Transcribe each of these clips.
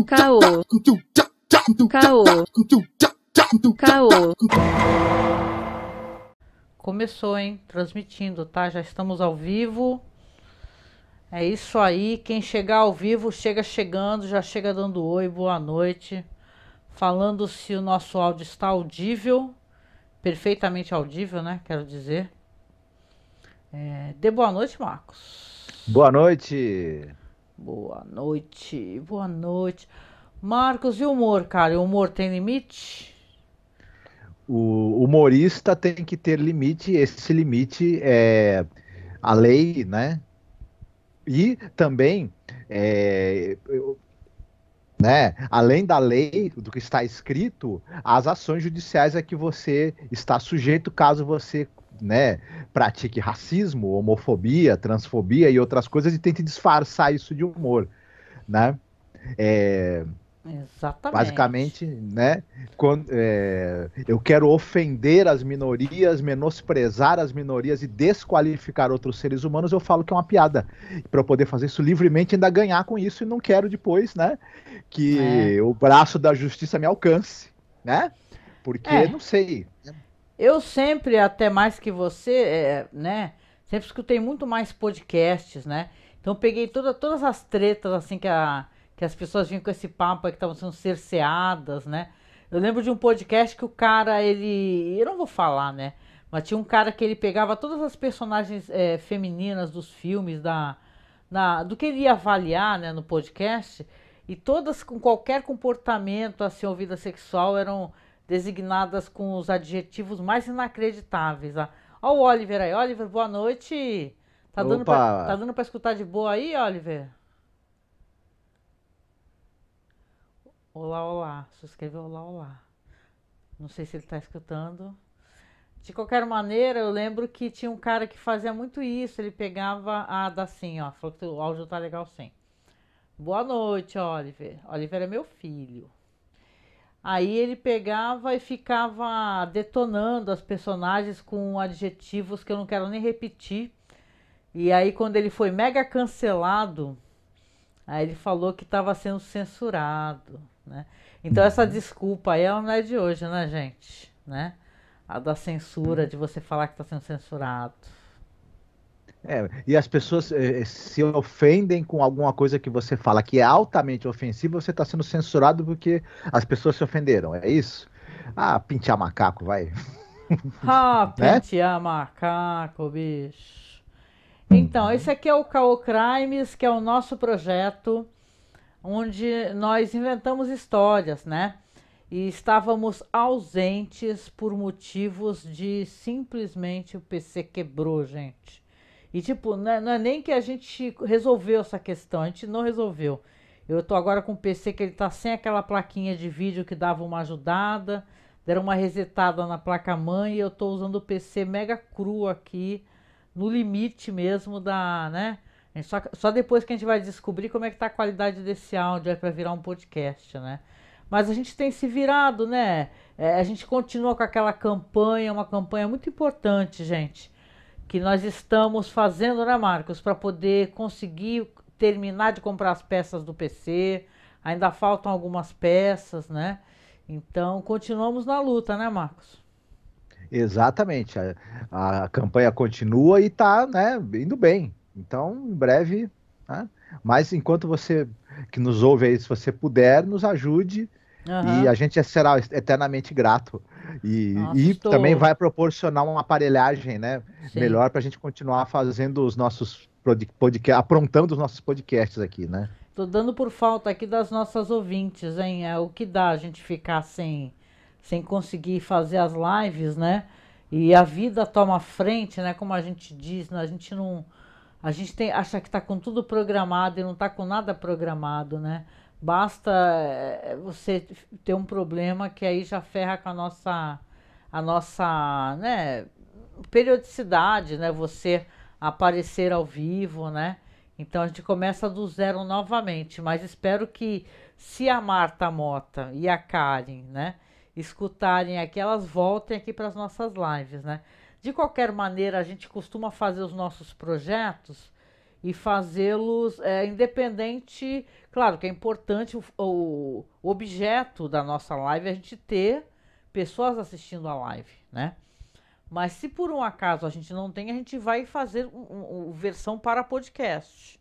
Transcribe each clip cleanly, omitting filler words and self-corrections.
Caô, caô, caô. Começou, hein? Transmitindo, tá? Já estamos ao vivo. É isso aí. Quem chegar ao vivo, chega chegando, já chega dando oi, boa noite. Falando se o nosso áudio está audível, perfeitamente audível, né? Quero dizer. Dê boa noite, Marcos. Boa noite. Boa noite, boa noite. Marcos, e o humor, cara? O humor tem limite? O humorista tem que ter limite, esse limite é a lei, né? E também, além da lei, do que está escrito, as ações judiciais a que você está sujeito caso você, né, pratique racismo, homofobia, transfobia e outras coisas e tente disfarçar isso de humor, né? É, Exatamente. Basicamente, né? Eu quero ofender as minorias, menosprezar as minorias e desqualificar outros seres humanos, eu falo que é uma piada. Para eu poder fazer isso livremente e ainda ganhar com isso, e não quero depois, né? É. Que o braço da justiça me alcance, né? Porque, É. não sei. Eu sempre, até mais que você, né? Sempre escutei muito mais podcasts, né? Então eu peguei todas as tretas, assim, que as pessoas vinham com esse papo aí que estavam sendo cerceadas, né? Eu lembro de um podcast que o cara, ele. Eu não vou falar, né? Mas tinha um cara que ele pegava todas as personagens femininas dos filmes, do que ele ia avaliar, né, no podcast, e todas com qualquer comportamento, assim, ou vida sexual, eram designadas com os adjetivos mais inacreditáveis. Ó o Oliver aí. Oliver, boa noite. Tá Opa! dando pra escutar de boa aí, Oliver? Olá, olá. Se escreveu olá, olá. Não sei se ele tá escutando. De qualquer maneira, eu lembro que tinha um cara que fazia muito isso. Ele pegava a da assim, ó. Falou que o áudio tá legal sim. Boa noite, Oliver. Oliver é meu filho. Aí ele pegava e ficava detonando as personagens com adjetivos que eu não quero nem repetir. E aí quando ele foi mega cancelado, aí ele falou que estava sendo censurado, né? Então essa Uhum. desculpa aí ela não é de hoje, né, gente? Né? A da censura, de você falar que está sendo censurado. E as pessoas se ofendem com alguma coisa que você fala que é altamente ofensiva, você está sendo censurado porque as pessoas se ofenderam, é isso? Ah, pintar macaco, vai, Ah, né? pentear macaco, bicho. Então, esse aqui é o Caô Crimes, que é o nosso projeto onde nós inventamos histórias, né? E estávamos ausentes por motivos de simplesmente o PC quebrou, gente. E tipo, não é nem que a gente resolveu essa questão, a gente não resolveu. Eu tô agora com o PC que ele tá sem aquela plaquinha de vídeo que dava uma ajudada, deram uma resetada na placa-mãe e eu tô usando o PC mega cru aqui, no limite mesmo da, né? Só depois que a gente vai descobrir como é que tá a qualidade desse áudio aí para virar um podcast, né? Mas a gente tem se virado, né? A gente continua com aquela campanha, uma campanha muito importante, gente, que nós estamos fazendo, né, Marcos, para poder conseguir terminar de comprar as peças do PC. Ainda faltam algumas peças, né? Então, continuamos na luta, né, Marcos? Exatamente. A campanha continua e está, né, indo bem. Então, em breve, né? Mas enquanto você que nos ouve aí, se você puder, nos ajude e Aham. a gente será eternamente grato. Nossa, E também estou. vai proporcionar uma aparelhagem, né, Sim. melhor para a gente continuar fazendo os nossos podcasts, aprontando os nossos podcasts aqui, né? Tô dando por falta aqui das nossas ouvintes, hein? É o que dá a gente ficar sem conseguir fazer as lives, né? E a vida toma frente, né? Como a gente diz, né? A gente não. A gente acha que tá com tudo programado e não tá com nada programado, né? Basta você ter um problema que aí já ferra com né, periodicidade, né? Você aparecer ao vivo, né? Então a gente começa do zero novamente, mas espero que se a Marta Mota e a Karen, né, escutarem aqui, elas voltem aqui para as nossas lives, né? De qualquer maneira, a gente costuma fazer os nossos projetos e fazê-los independente. Claro que é importante o objeto da nossa live é a gente ter pessoas assistindo a live, né? Mas se por um acaso a gente não tem, a gente vai fazer versão para podcast,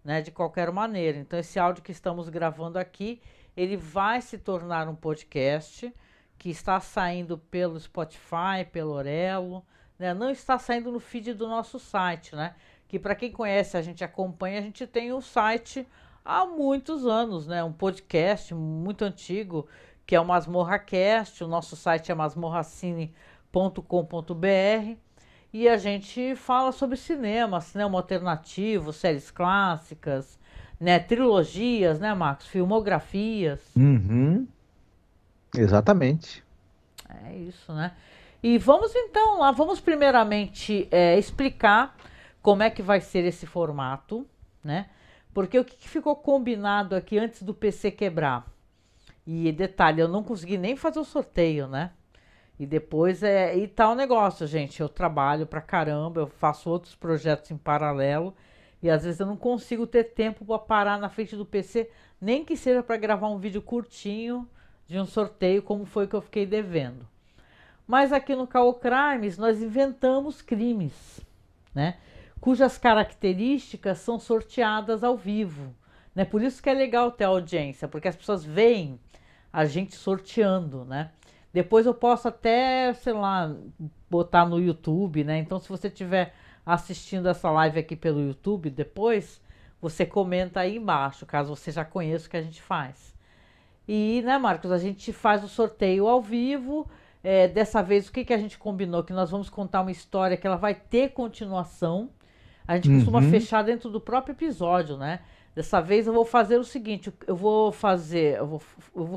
né? De qualquer maneira. Então esse áudio que estamos gravando aqui, ele vai se tornar um podcast que está saindo pelo Spotify, pelo Orelo, né? Não está saindo no feed do nosso site, né? Que para quem conhece, a gente acompanha, a gente tem o site há muitos anos, né? Um podcast muito antigo, que é o MasmorraCast. O nosso site é masmorracine.com.br e a gente fala sobre cinema alternativo, séries clássicas, né? Trilogias, né, Marcos? Filmografias. Uhum, exatamente. É isso, né? E vamos então lá, vamos primeiramente explicar como é que vai ser esse formato, né? Porque o que ficou combinado aqui antes do PC quebrar? E detalhe, eu não consegui nem fazer o sorteio, né? E depois e tal negócio, gente. Eu trabalho pra caramba, eu faço outros projetos em paralelo e às vezes eu não consigo ter tempo para parar na frente do PC, nem que seja para gravar um vídeo curtinho de um sorteio, como foi que eu fiquei devendo. Mas aqui no Caô Crimes nós inventamos crimes, né? Cujas características são sorteadas ao vivo, né? Por isso que é legal ter audiência, porque as pessoas veem a gente sorteando, né? Depois eu posso até, sei lá, botar no YouTube, né? Então se você estiver assistindo essa live aqui pelo YouTube, depois você comenta aí embaixo, caso você já conheça o que a gente faz. E, né, Marcos, a gente faz o sorteio ao vivo. Dessa vez, o que, que a gente combinou? Que nós vamos contar uma história que ela vai ter continuação. A gente costuma fechar dentro do próprio episódio, né? Dessa vez eu vou fazer o seguinte, eu vou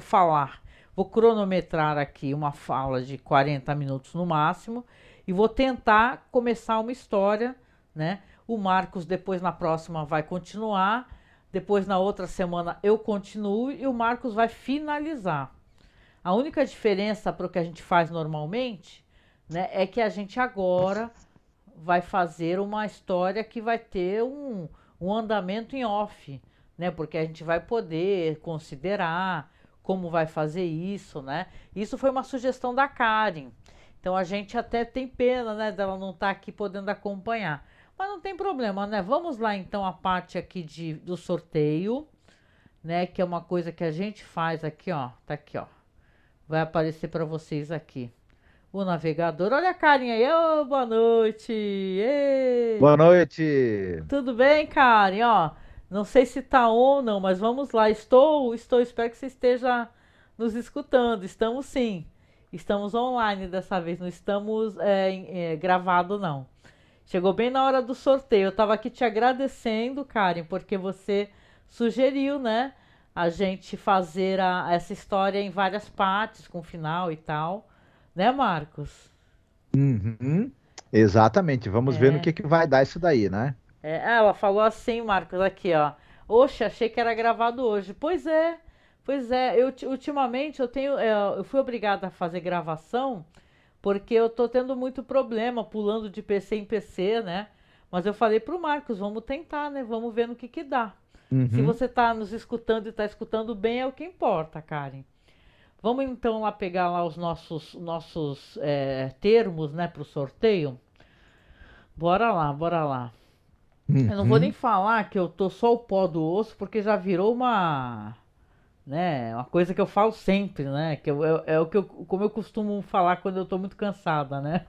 falar, vou cronometrar aqui uma fala de 40 minutos no máximo e vou tentar começar uma história, né? O Marcos depois na próxima vai continuar, depois na outra semana eu continuo e o Marcos vai finalizar. A única diferença para o que a gente faz normalmente, né, é que a gente agora vai fazer uma história que vai ter um andamento em off, né? Porque a gente vai poder considerar como vai fazer isso, né? Isso foi uma sugestão da Karen. Então a gente até tem pena, né, dela não estar aqui podendo acompanhar. Mas não tem problema, né? Vamos lá então a parte aqui do sorteio, né? Que é uma coisa que a gente faz aqui, ó. Tá aqui, ó. Vai aparecer para vocês aqui. O navegador. Olha a carinha aí. Ô, boa noite. Ei. Boa noite. Tudo bem, Karen? Ó, não sei se tá on ou não, mas vamos lá. Estou. Espero que você esteja nos escutando. Estamos sim. Estamos online dessa vez. Não estamos gravado, não. Chegou bem na hora do sorteio. Eu estava aqui te agradecendo, Karen, porque você sugeriu, né? A gente fazer essa história em várias partes, com final e tal. Né, Marcos? Uhum, exatamente. Vamos ver no que vai dar isso daí, né? Ela falou assim, Marcos, aqui, ó. Oxe, achei que era gravado hoje. Pois é. Ultimamente eu fui obrigada a fazer gravação porque eu tô tendo muito problema pulando de PC em PC, né? Mas eu falei pro Marcos, vamos tentar, né? Vamos ver no que dá. Se você tá nos escutando e tá escutando bem, é o que importa, Karen. Vamos então lá pegar lá os nossos termos, né, pro sorteio. Bora lá. Eu não vou nem falar que eu tô só o pó do osso, porque já virou uma coisa que eu falo sempre, né? Como eu costumo falar quando eu tô muito cansada, né?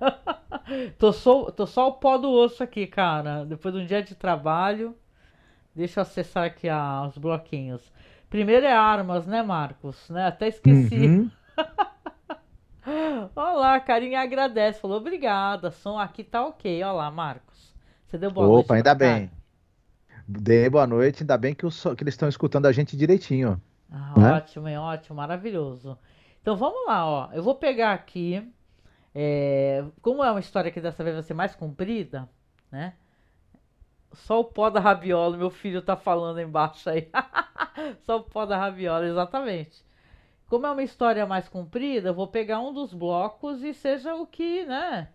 tô só o pó do osso aqui, cara. Depois de um dia de trabalho. Deixa eu acessar aqui os bloquinhos. Primeiro é armas, né, Marcos? Né? Até esqueci. Olá, Carinha agradece. Falou, obrigada. Som aqui tá ok. Olá, Marcos. Você deu boa noite. Opa, ainda bem. Dei boa noite, ainda bem que eles estão escutando a gente direitinho. Né? Ótimo, ótimo, maravilhoso. Então vamos lá, ó. Eu vou pegar aqui. Como é uma história que dessa vez vai ser mais comprida, né? Só o pó da rabiola, meu filho tá falando embaixo aí. Só o pó da rabiola, exatamente. Como é uma história mais comprida, eu vou pegar um dos blocos e seja o que, né?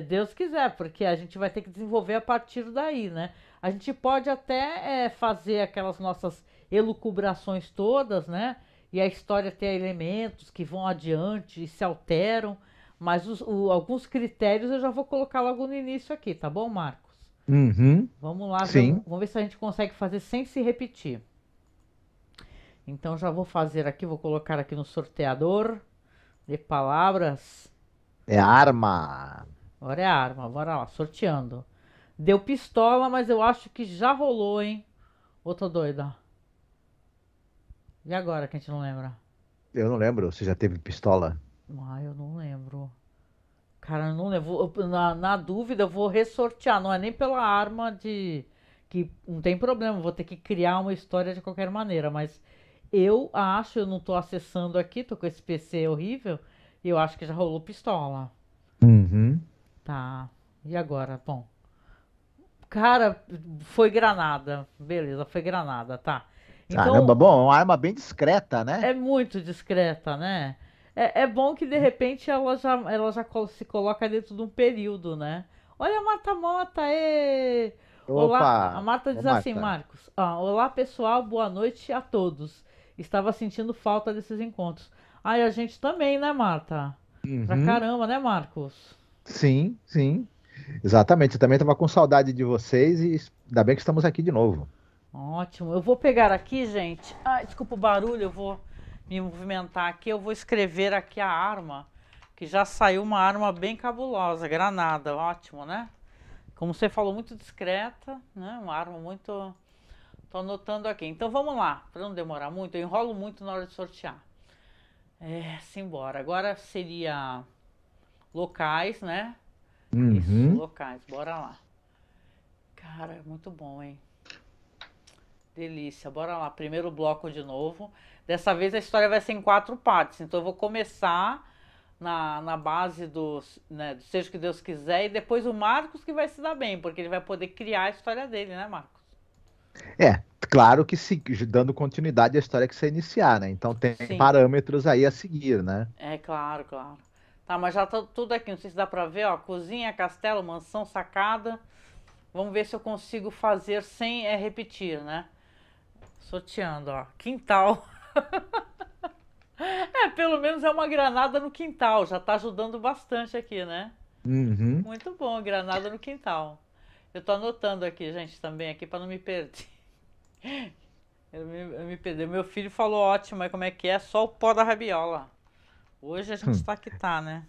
Deus quiser, porque a gente vai ter que desenvolver a partir daí, né? A gente pode até fazer aquelas nossas elucubrações todas, né? E a história ter elementos que vão adiante e se alteram, mas alguns critérios eu já vou colocar logo no início aqui, tá bom, Marcos? Uhum. Vamos lá, Sim. vamos ver se a gente consegue fazer sem se repetir. Então já vou fazer aqui, vou colocar aqui no sorteador de palavras. É arma. Agora é arma, bora lá, sorteando. Deu pistola, mas eu acho que já rolou, hein? Ô, tô doida. E agora que a gente não lembra? Eu não lembro, você já teve pistola? Ah, eu não lembro. Cara, eu não lembro. Na dúvida, eu vou ressortear. Não é nem pela arma de. Que não tem problema, vou ter que criar uma história de qualquer maneira. Mas eu acho, eu não tô acessando aqui, tô com esse PC horrível. E eu acho que já rolou pistola. Uhum. Tá. E agora? Bom. Cara, foi granada. Beleza, foi granada, tá. Caramba, Então, bom, é uma arma bem discreta, né? é muito discreta, né? É bom que de repente se coloca dentro de um período, né? Olha a Marta Mota, ê! Olá, a Opa! Marta Ô, diz assim, Marta. Marcos. Olá pessoal, boa noite a todos. Estava sentindo falta desses encontros. Ai, a gente também, né, Marta? Pra Uhum. caramba, né, Marcos? Sim, sim. Exatamente. Eu também estava com saudade de vocês e ainda bem que estamos aqui de novo. Ótimo. Eu vou pegar aqui, gente. Ai, desculpa o barulho, eu vou me movimentar aqui. Eu vou escrever aqui a arma, que já saiu uma arma bem cabulosa, granada. Ótimo, né? Como você falou, muito discreta, né? Uma arma muito. Tô anotando aqui. Então vamos lá, para não demorar muito. Eu enrolo muito na hora de sortear. Simbora. Agora seria locais, né? Isso, Uhum. locais. Bora lá. Cara, muito bom, hein? Delícia, bora lá. Primeiro bloco de novo. Dessa vez a história vai ser em 4 partes. Então eu vou começar na base né, do Seja o que Deus quiser. E depois o Marcos que vai se dar bem, porque ele vai poder criar a história dele, né, Marcos? É, claro que dando continuidade à história que você iniciar, né? Então tem Sim, parâmetros aí a seguir, né? é claro, claro. Tá, mas já tá tudo aqui. Não sei se dá pra ver, ó. Cozinha, castelo, mansão, sacada. Vamos ver se eu consigo fazer sem repetir, né? Sorteando, ó. Quintal. Pelo menos é uma granada no quintal, já tá ajudando bastante aqui, né? Uhum. Muito bom, granada no quintal. Eu tô anotando aqui, gente, também aqui para não me perder. Eu me perdi. Meu filho falou ótimo, mas como é que é? Só o pó da rabiola. Hoje a gente tá que tá, né?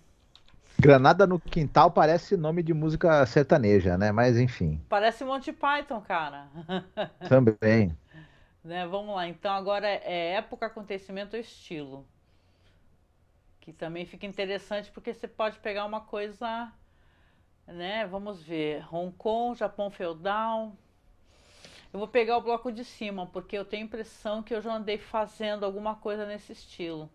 Granada no Quintal parece nome de música sertaneja, né? Mas enfim, Parece Monty Python, cara. também. Né? Vamos lá. Então agora é época, acontecimento ou estilo. Que também fica interessante porque você pode pegar uma coisa, né? Vamos ver. Hong Kong, Japão feudal. Eu vou pegar o bloco de cima, porque eu tenho a impressão que eu já andei fazendo alguma coisa nesse estilo.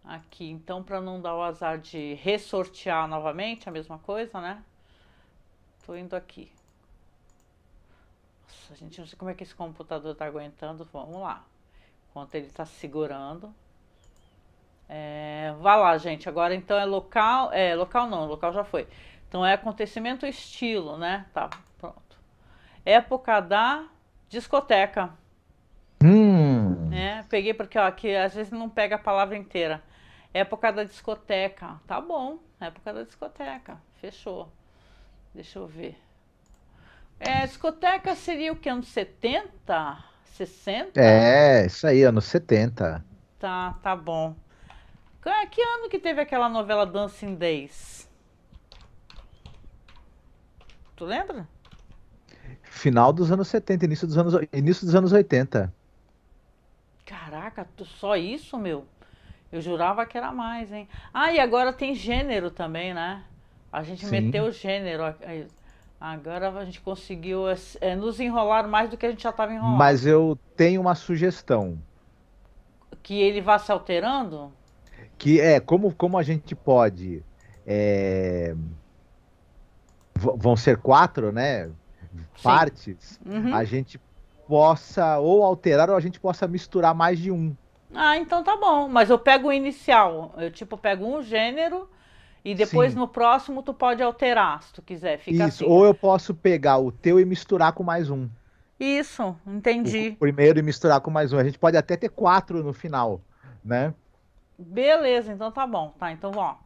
Aqui, então, para não dar o azar de ressortear novamente a mesma coisa, né? Tô indo aqui. Nossa, gente, não sei como é que esse computador tá aguentando. Vamos lá. Enquanto ele tá segurando. Vai lá, gente. Agora, então, é local... local não, local já foi. Então, é acontecimento estilo, né? Tá, pronto. Época da discoteca. Peguei porque, ó, aqui às vezes não pega a palavra inteira. Época da discoteca. Tá bom, época da discoteca. Fechou. Deixa eu ver. Discoteca seria o que? Anos 70? 60? É, isso aí, anos 70. Tá bom. Que ano que teve aquela novela Dancing Days? Tu lembra? Final dos anos 70, início dos anos 80. Caraca, só isso, meu? Eu jurava que era mais, hein? E agora tem gênero também, né? A gente Sim. meteu gênero. Agora a gente conseguiu nos enrolar mais do que a gente já estava enrolado. Mas eu tenho uma sugestão, Que ele vá se alterando? que é como a gente pode. é, Vão ser 4, né? Sim. Partes, Uhum. a gente possa ou alterar ou a gente possa misturar mais de um. Então tá bom. Mas eu pego o inicial. Eu, tipo, pego um gênero E depois Sim, no próximo tu pode alterar, se tu quiser. Fica isso. assim. Ou eu posso pegar o teu e misturar com mais um. Isso, O entendi. primeiro e misturar com mais um. A gente pode até ter quatro no final, né? Beleza, então tá bom. Tá, então ó.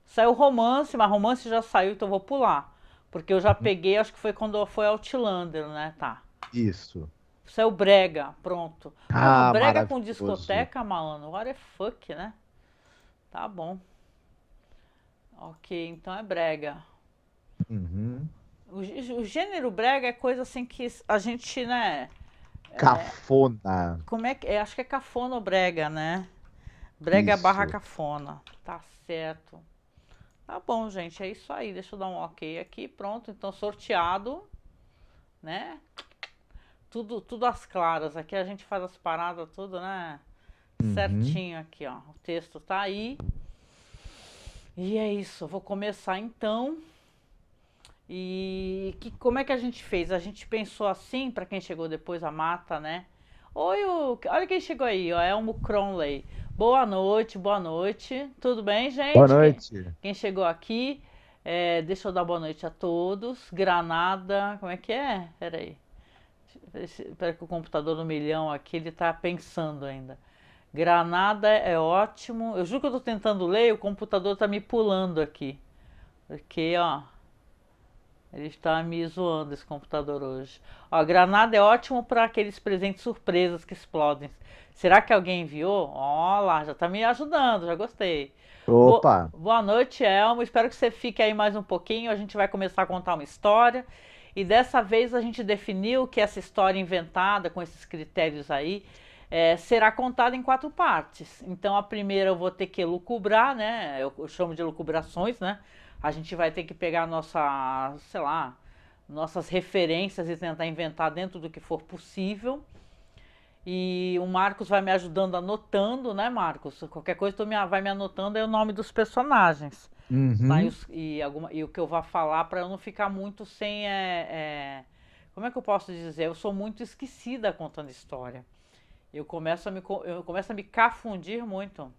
Saiu romance, mas romance já saiu, então eu vou pular. Porque eu já Uhum. peguei, acho que foi quando foi Outlander, né? Tá. Isso. Saiu brega, pronto. Porra, Ah, brega com maravilhoso. discoteca, malandro. What the fuck, né? Tá bom. Ok, então é brega. Uhum. O gênero brega é coisa assim que a gente, né? Cafona. Como é que. Acho que é cafona ou brega, né? Brega barra Isso. cafona. Tá certo. Tá bom, gente. É isso aí. Deixa eu dar um ok aqui. Pronto. Então, sorteado, né? Tudo às claras. Aqui a gente faz as paradas tudo, né? Uhum. Certinho aqui, ó. O texto tá aí. E é isso. Eu vou começar então. E como é que a gente fez? A gente pensou assim, para quem chegou depois, a Mata, né? Oi, olha quem chegou aí, ó, Elmo Cronley. Boa noite, boa noite. Tudo bem, Boa gente? noite. Quem chegou aqui, deixa eu dar boa noite a todos. Granada, como é que é? Peraí. Espera que o computador no milhão aqui, ele tá pensando ainda. Granada é ótimo. Eu juro que eu tô tentando ler, o computador tá me pulando aqui. Porque, ó, ele está me zoando esse computador hoje. Ó, granada é ótimo para aqueles presentes surpresas que explodem. Será que alguém enviou? Ó lá, já está me ajudando, já gostei. Opa. Boa noite, Elmo. Espero que você fique aí mais um pouquinho. A gente vai começar a contar uma história. E dessa vez a gente definiu que essa história inventada, com esses critérios aí, será contada em 4 partes. Então a primeira eu vou ter que lucubrar, né? Eu chamo de lucubrações, né? A gente vai ter que pegar nossa, sei lá, nossas referências e tentar inventar dentro do que for possível. E o Marcos vai me ajudando anotando, né, Marcos? Qualquer coisa tu vai me anotando é o nome dos personagens. Tá? Uhum. E o que eu vou falar para eu não ficar muito sem. Como é que eu posso dizer? Eu sou muito esquecida contando história. Eu começo a me cafundir muito.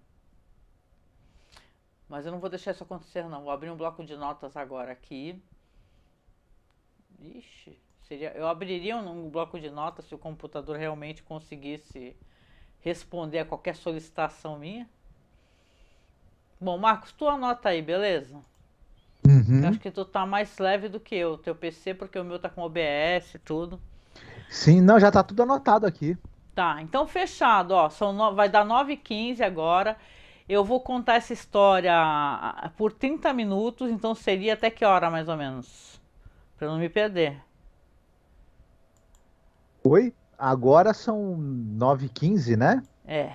Mas eu não vou deixar isso acontecer, não. Vou abrir um bloco de notas agora aqui. Ixi, eu abriria um bloco de notas se o computador realmente conseguisse responder a qualquer solicitação minha. Bom, Marcos, tu anota aí, beleza? Eu acho Uhum. que tu tá mais leve do que eu, teu PC, porque o meu tá com OBS e tudo. Sim, não, já tá tudo anotado aqui. Tá, então fechado, ó. Vai dar 9h15 agora. Eu vou contar essa história por 30 minutos, então seria até que hora mais ou menos? Pra eu não me perder. Oi? Agora são 9h15, né? É,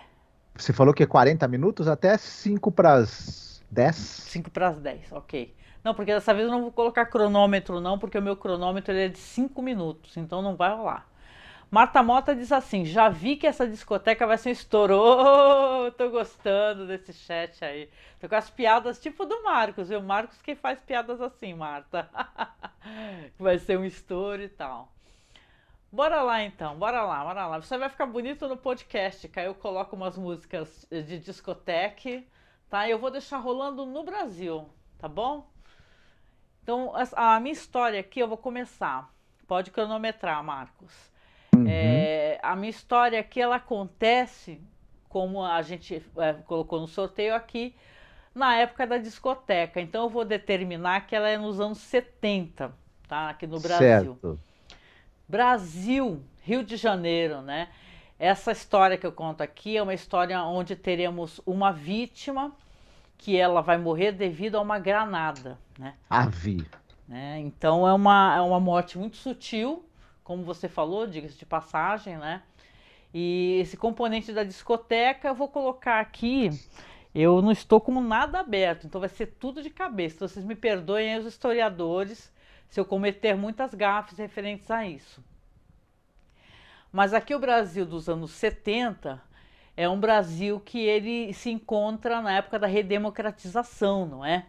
Você falou que é 40 minutos até 5 para as 10. 5 para as 10, ok. Não, porque dessa vez eu não vou colocar cronômetro não, porque o meu cronômetro ele é de 5 minutos, então não vai rolar. Marta Mota diz assim: já vi que essa discoteca vai ser um estouro. Oh, tô gostando desse chat aí. Tô com as piadas tipo do Marcos, viu? Marcos que faz piadas assim, Marta. Vai ser um estouro e tal. Bora lá então, bora lá, bora lá. Você vai ficar bonito no podcast, que aí eu coloco umas músicas de discoteque, tá? Eu vou deixar rolando no Brasil, tá bom? Então, a minha história aqui eu vou começar. Pode cronometrar, Marcos. Uhum. A minha história aqui ela acontece, como a gente colocou no sorteio aqui, na época da discoteca. Então eu vou determinar que ela é nos anos 70, tá? Aqui no Brasil. Certo. Brasil, Rio de Janeiro, né? Essa história que eu conto aqui é uma história onde teremos uma vítima que ela vai morrer devido a uma granada, né? Ave. Então é uma morte muito sutil, como você falou, diga-se de passagem, né? E esse componente da discoteca eu vou colocar aqui. Eu não estou com nada aberto, então vai ser tudo de cabeça. Então vocês me perdoem aí, os historiadores, se eu cometer muitas gafes referentes a isso. Mas aqui o Brasil dos anos 70 é um Brasil que ele se encontra na época da redemocratização, não é?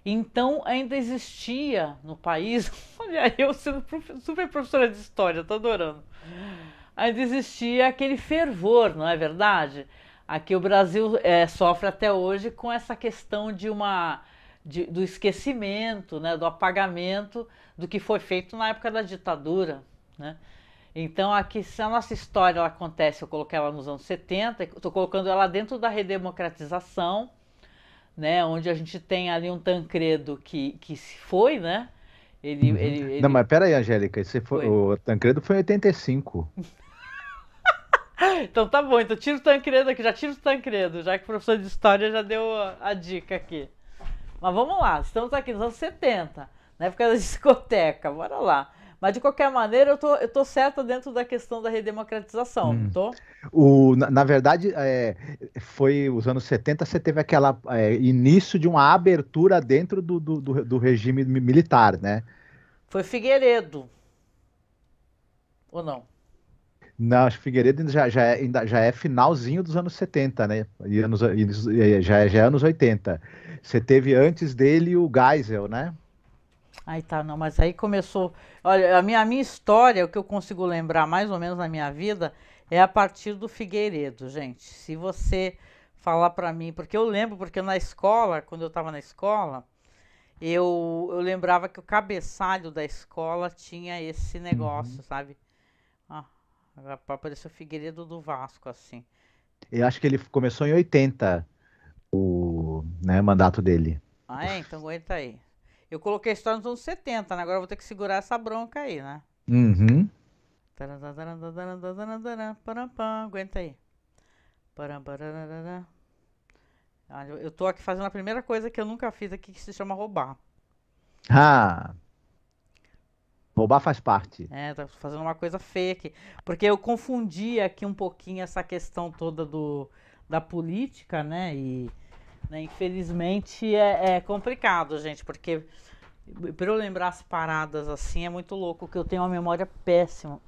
Então ainda existia no país, olha eu sendo super professora de história, tô adorando. Ainda existia aquele fervor, não é verdade? Aqui o Brasil sofre até hoje com essa questão do esquecimento, né, do apagamento do que foi feito na época da ditadura, né? Então, aqui, se a nossa história ela acontece, eu coloquei ela nos anos 70, estou colocando ela dentro da redemocratização, né, onde a gente tem ali um Tancredo que se foi, né? Não, Ele mas pera aí, Angélica, foi. o Tancredo foi em 85. Então tá bom, então tira o Tancredo aqui, já tira o Tancredo, já que o professor de história já deu a dica aqui. Mas vamos lá, estamos aqui nos anos 70, na época da discoteca, bora lá. Mas de qualquer maneira, eu tô certa dentro da questão da redemocratização, não Hum. tô? Na verdade, foi os anos 70, você teve aquela início de uma abertura dentro do regime militar, né? Foi Figueiredo, ou não? Não, acho que Figueiredo ainda já é finalzinho dos anos 70, né? Já é anos 80. Você teve antes dele o Geisel, né? Aí tá, não, mas aí começou. Olha, a minha história, o que eu consigo lembrar mais ou menos na minha vida, é a partir do Figueiredo, gente. Se você falar pra mim, porque eu lembro, porque na escola, quando eu tava na escola, eu lembrava que o cabeçalho da escola tinha esse negócio, Uhum. sabe? Ah, apareceu o Figueiredo do Vasco, assim. Eu acho que ele começou em 80, né, mandato dele. Ah, é? Então aguenta aí. Eu coloquei a história nos anos 70, né? Agora eu vou ter que segurar essa bronca aí, né? Uhum. Aguenta aí. Eu tô aqui fazendo a primeira coisa que eu nunca fiz aqui, que se chama roubar. Ah, roubar faz parte. É, tô fazendo uma coisa feia aqui. Porque eu confundi aqui um pouquinho essa questão toda da política, né? E, né, infelizmente é complicado, gente, porque para eu lembrar as paradas assim é muito louco, que eu tenho uma memória péssima.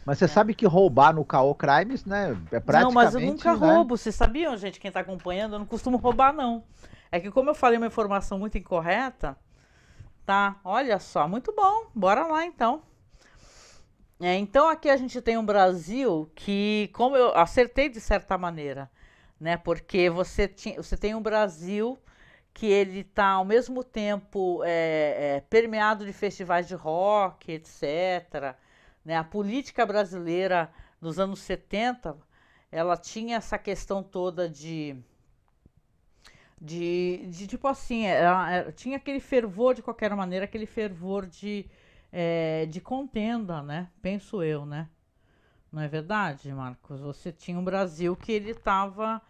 Mas você sabe que roubar no K.O. Crimes, né, é Não, mas eu nunca praticamente, né? roubo. Vocês sabiam, gente, quem tá acompanhando? Eu não costumo roubar, não. É que como eu falei uma informação muito incorreta, tá? Olha só, muito bom. Bora lá, então. Então aqui a gente tem um Brasil que, como eu acertei de certa maneira, né? Porque você tem um Brasil que ele está ao mesmo tempo permeado de festivais de rock, etc. Né? A política brasileira nos anos 70, ela tinha essa questão toda de tipo assim, tinha aquele fervor de qualquer maneira, aquele fervor de contenda, né? Penso eu, né? Não é verdade, Marcos? Você tinha um Brasil que ele estava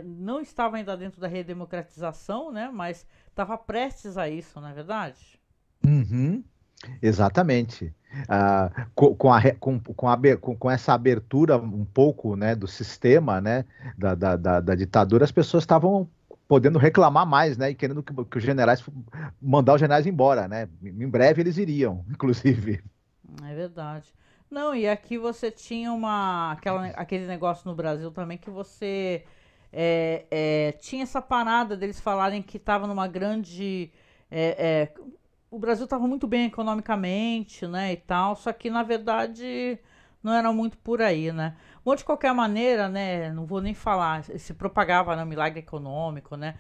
não estava ainda dentro da redemocratização, né? Mas estava prestes a isso, não é verdade? Uhum, exatamente. Com essa abertura um pouco, né, do sistema, né, da ditadura, as pessoas estavam podendo reclamar mais, né, e querendo que os generais mandar os generais embora, né? Em breve eles iriam, inclusive. É verdade. Não, e aqui você tinha aquele negócio no Brasil também que você tinha essa parada deles falarem que estava numa grande. O Brasil estava muito bem economicamente, né, e tal, só que na verdade não era muito por aí, né? Bom, de qualquer maneira, né, não vou nem falar, se propagava, né, o milagre econômico, né?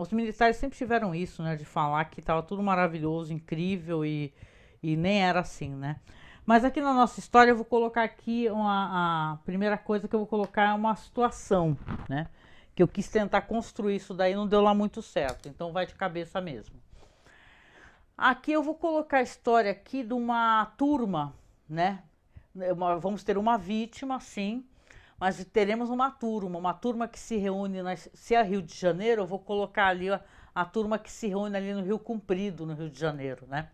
Os militares sempre tiveram isso, né, de falar que estava tudo maravilhoso, incrível e nem era assim, né? Mas aqui na nossa história eu vou colocar aqui a primeira coisa que eu vou colocar é uma situação, né? Que eu quis tentar construir isso daí, não deu lá muito certo, então vai de cabeça mesmo. Aqui eu vou colocar a história aqui de uma turma, né? Vamos ter uma vítima, sim, mas teremos uma turma que se reúne, se é Rio de Janeiro, eu vou colocar ali a turma que se reúne ali no Rio Comprido, no Rio de Janeiro, né?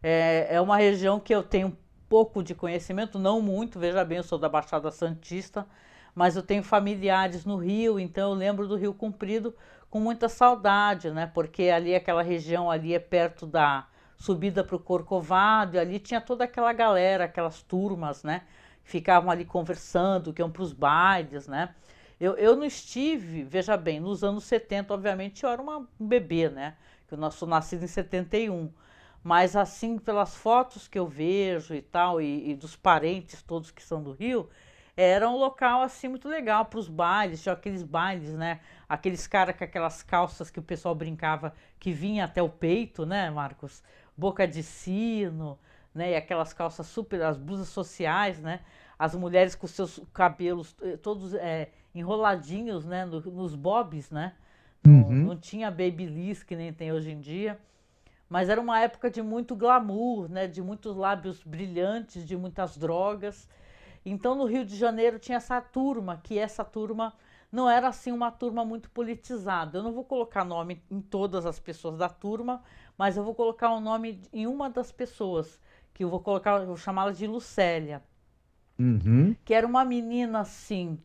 É uma região que eu tenho pouco de conhecimento, não muito, veja bem, eu sou da Baixada Santista, mas eu tenho familiares no Rio, então eu lembro do Rio Comprido com muita saudade, né? Porque ali aquela região ali é perto da subida para o Corcovado, e ali tinha toda aquela galera, aquelas turmas, né? Ficavam ali conversando, que iam para os bailes, né? Eu não estive, veja bem, nos anos 70, obviamente, eu era um bebê, né? Eu sou nascido em 71. Mas assim, pelas fotos que eu vejo e tal, e dos parentes todos que são do Rio, era um local assim muito legal para os bailes, tinha aqueles bailes, né? Aqueles caras com aquelas calças que o pessoal brincava que vinha até o peito, né, Marcos? Boca de sino, né? E aquelas calças super, as blusas sociais, né? As mulheres com seus cabelos todos enroladinhos, né? Nos bobs, né? Não, Uhum. não tinha babyliss que nem tem hoje em dia. Mas era uma época de muito glamour, né? De muitos lábios brilhantes, de muitas drogas. Então no Rio de Janeiro tinha essa turma, que essa turma não era assim uma turma muito politizada. Eu não vou colocar nome em todas as pessoas da turma, mas eu vou colocar o nome em uma das pessoas, que eu vou colocar, eu vou chamá-la de Lucélia, Uhum. que era uma menina assim,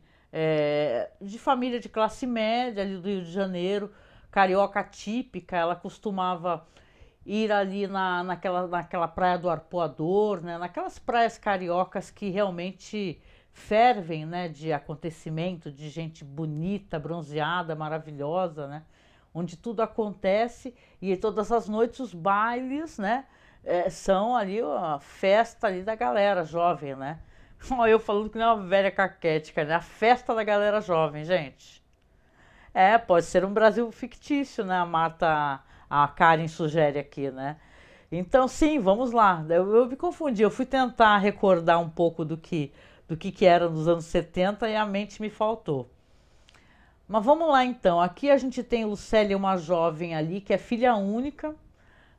de família de classe média ali do Rio de Janeiro, carioca típica. Ela costumava ir ali naquela praia do Arpoador, né? Naquelas praias cariocas que realmente fervem, né? De acontecimento, de gente bonita, bronzeada, maravilhosa, né? Onde tudo acontece e todas as noites os bailes, né? São ali a festa ali da galera jovem, né? Olha, eu falando que não é uma velha caquética, né? A festa da galera jovem, gente. Pode ser um Brasil fictício, né? A Marta, a Karen sugere aqui, né? Então, sim, vamos lá. Eu me confundi, eu fui tentar recordar um pouco do que era nos anos 70 e a mente me faltou. Mas vamos lá então. Aqui a gente tem Lucélia, uma jovem ali que é filha única,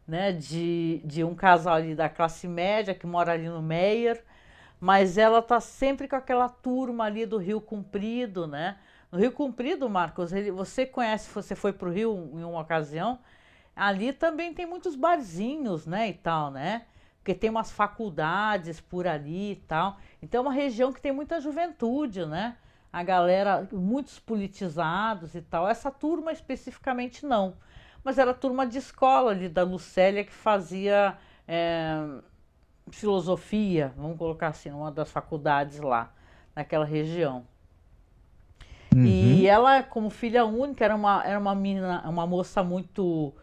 né? De um casal ali da classe média que mora ali no Meier, mas ela tá sempre com aquela turma ali do Rio Comprido, né? No Rio Comprido, Marcos, você conhece, você foi pro Rio em uma ocasião, ali também tem muitos barzinhos, né, e tal, né? Porque tem umas faculdades por ali e tal. Então é uma região que tem muita juventude, né? A galera, muitos politizados e tal. Essa turma especificamente não. Mas era a turma de escola ali da Lucélia que fazia filosofia, vamos colocar assim, numa das faculdades lá, naquela região. E Uhum. ela, como filha única, era uma menina, uma moça muito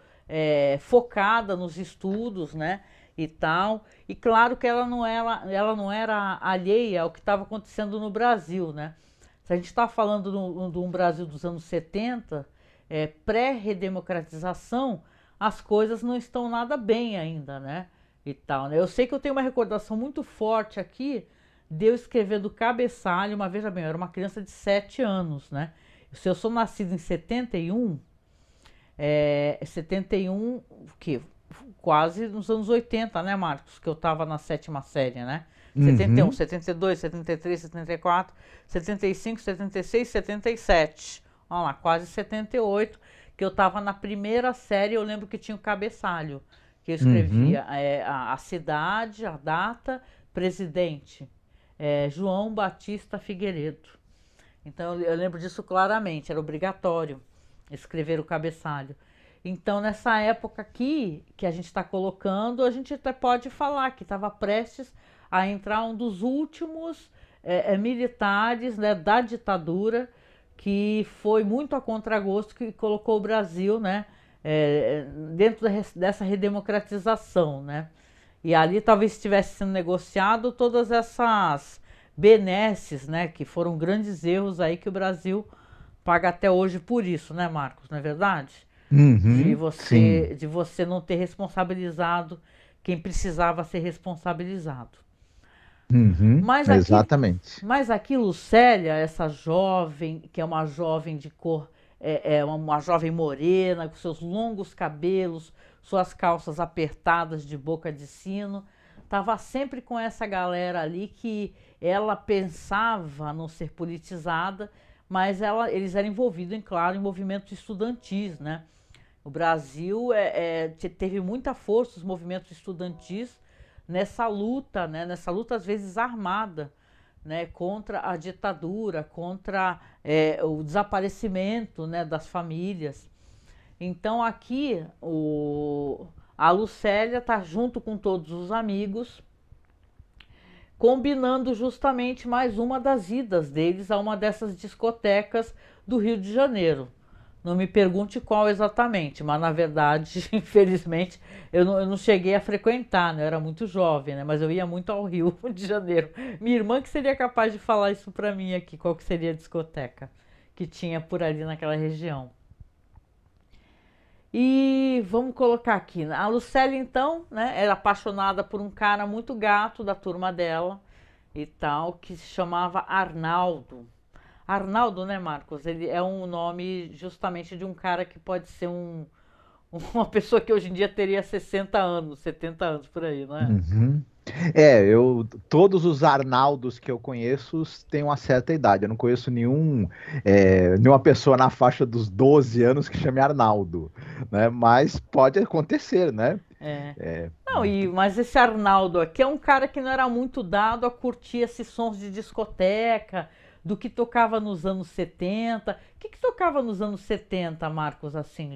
focada nos estudos, né? E tal. E claro que ela não era alheia ao que estava acontecendo no Brasil, né? Se a gente está falando de um Brasil dos anos 70, pré-redemocratização, as coisas não estão nada bem ainda, né? E tal, né? Eu sei que eu tenho uma recordação muito forte aqui de eu escrevendo cabeçalho, mas veja bem, eu era uma criança de 7 anos, né? Se eu sou nascido em 71, 71, o quê? Quase nos anos 80, né, Marcos? Que eu tava na sétima série, né? 71, Uhum. 72, 73, 74, 75, 76, 77. Olha lá, quase 78, que eu tava na primeira série. Eu lembro que tinha o cabeçalho, que eu Uhum. escrevia a cidade, a data, presidente. João Batista Figueiredo. Então eu lembro disso claramente, era obrigatório escrever o cabeçalho. Então nessa época aqui que a gente está colocando, a gente até pode falar que estava prestes a entrar um dos últimos militares, né, da ditadura, que foi muito a contragosto, que colocou o Brasil, né, dentro dessa redemocratização, né? E ali talvez estivesse sendo negociado todas essas benesses, né, que foram grandes erros aí que o Brasil paga até hoje por isso, né, Marcos? Não é verdade? De Uhum. Sim. você, de você não ter responsabilizado quem precisava ser responsabilizado. Uhum. Mas aqui, Exatamente. mas aqui Lucélia, essa jovem, que é uma jovem de cor, uma jovem morena, com seus longos cabelos, suas calças apertadas de boca de sino, estava sempre com essa galera ali que ela pensava não ser politizada, mas eles eram envolvidos, claro, em movimentos estudantis, né? O Brasil teve muita força os movimentos estudantis nessa luta, né? Nessa luta às vezes armada, né? Contra a ditadura, contra o desaparecimento, né? Das famílias. Então aqui a Lucélia está junto com todos os amigos, combinando justamente mais uma das idas deles a uma dessas discotecas do Rio de Janeiro. Não me pergunte qual exatamente, mas na verdade, infelizmente, eu não cheguei a frequentar, né? Eu era muito jovem, né? Mas eu ia muito ao Rio de Janeiro. Minha irmã que seria capaz de falar isso pra mim aqui, qual que seria a discoteca que tinha por ali naquela região. E vamos colocar aqui, a Lucélia então, né, era apaixonada por um cara muito gato da turma dela e tal, que se chamava Arnaldo. Arnaldo, né, Marcos? Ele é um nome justamente de um cara que pode ser uma pessoa que hoje em dia teria 60 anos, 70 anos por aí, não é? Uhum. Todos os Arnaldos que eu conheço têm uma certa idade. Eu não conheço nenhuma pessoa na faixa dos 12 anos que chame Arnaldo, né? Mas pode acontecer, né? É. É, Não, mas esse Arnaldo aqui é um cara que não era muito dado a curtir esses sons de discoteca, do que tocava nos anos 70. O que tocava nos anos 70, Marcos, assim,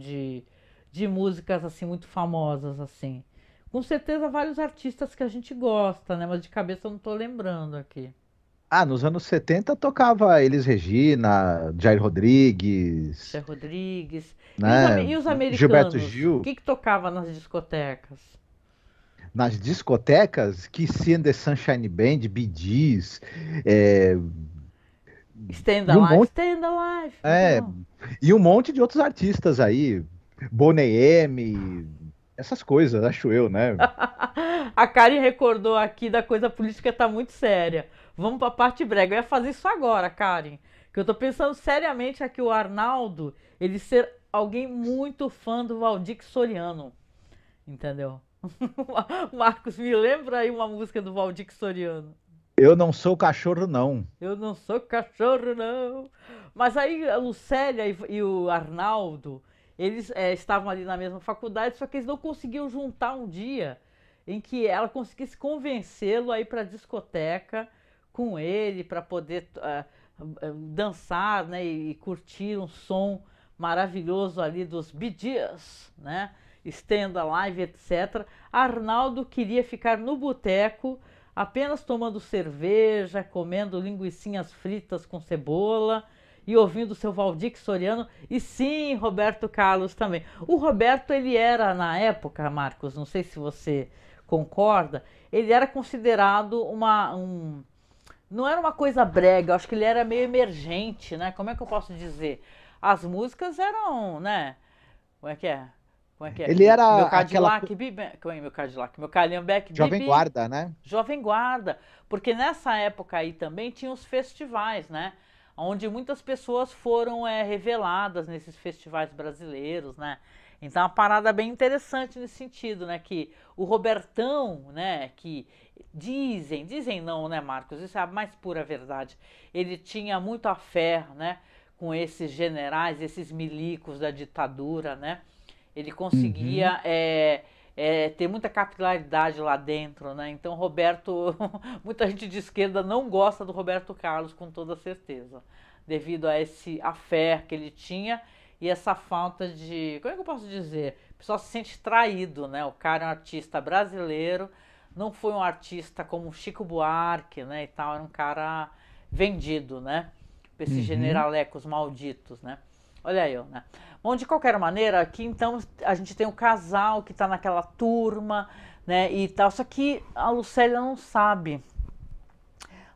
de músicas assim muito famosas assim? Com certeza vários artistas que a gente gosta, né? Mas de cabeça eu não tô lembrando aqui. nos anos 70 tocava Elis Regina, Jair Rodrigues, Cher Rodrigues. né? E os Gilberto americanos? O Gil. que tocava nas discotecas? Nas discotecas, Kiss and the Sunshine Band, Bee Gees, é, Stand e um Alive, monte, Stand Alive. Muito é, bom. e um monte de outros artistas aí, Boney M, essas coisas, acho eu, né? A Karen recordou aqui da coisa política tá muito séria. Vamos pra parte brega. Eu ia fazer isso agora, Karen. Que eu tô pensando seriamente aqui o Arnaldo, ele ser alguém muito fã do Valdir Soriano. Entendeu? Marcos, me lembra aí uma música do Valdir Soriano. Eu não sou cachorro, não. Eu não sou cachorro, não. Mas aí a Lucélia e o Arnaldo, eles estavam ali na mesma faculdade, só que eles não conseguiam juntar um dia em que ela conseguisse convencê-lo a ir para a discoteca com ele, para poder dançar, né, e curtir um som maravilhoso ali dos Bee Gees, né? Stand Alive, etc. Arnaldo queria ficar no boteco apenas tomando cerveja, comendo linguicinhas fritas com cebola e ouvindo seu Valdir Soriano e sim, Roberto Carlos também. O Roberto, ele era na época, Marcos, não sei se você concorda, ele era considerado não era uma coisa brega, eu acho que ele era meio emergente, né? Como é que eu posso dizer? As músicas eram, né? Como é que é? Como é que é? Ele era Meu aquela Cadillac, Bibi. Como é meu Cadillac? Meu Calhambeque, jovem Bibi. guarda, né? Jovem Guarda. Porque nessa época aí também tinha os festivais, né? Onde muitas pessoas foram reveladas nesses festivais brasileiros, né? Então, é uma parada bem interessante nesse sentido, né? Que o Robertão, né? Que dizem não, né, Marcos? Isso é a mais pura verdade. Ele tinha muito a fé, né? Com esses generais, esses milicos da ditadura, né? Ele Uhum. conseguia ter muita capilaridade lá dentro, né? Então, Roberto, muita gente de esquerda não gosta do Roberto Carlos, com toda certeza, devido a esse a fé que ele tinha e essa falta de, como é que eu posso dizer? O pessoal se sente traído, né? O cara é um artista brasileiro, não foi um artista como Chico Buarque, né? E tal, era um cara vendido, né? Pra esses Uhum. generalecos malditos, né? Olha eu, né? Bom, de qualquer maneira, aqui então a gente tem o casal que tá naquela turma, né, e tal. Só que a Lucélia não sabe.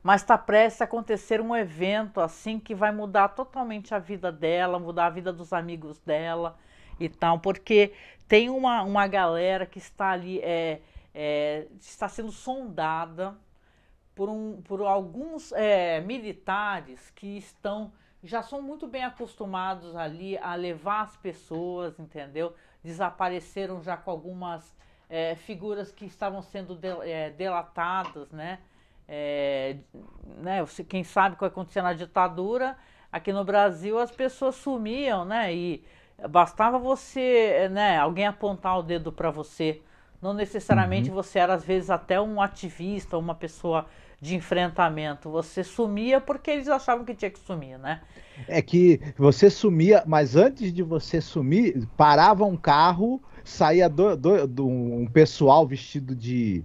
Mas está prestes a acontecer um evento assim que vai mudar totalmente a vida dela, mudar a vida dos amigos dela e tal, porque tem uma galera que está ali, está sendo sondada por alguns militares que já são muito bem acostumados ali a levar as pessoas, entendeu? Desapareceram já com algumas figuras que estavam sendo delatadas, né? Quem sabe o que acontecia na ditadura, aqui no Brasil as pessoas sumiam, né? E bastava você, né, alguém apontar o dedo para você. Não necessariamente Uhum. você era, às vezes, até um ativista, uma pessoa de enfrentamento. Você sumia porque eles achavam que tinha que sumir, né? É que você sumia, mas antes de você sumir, parava um carro, saía um pessoal vestido de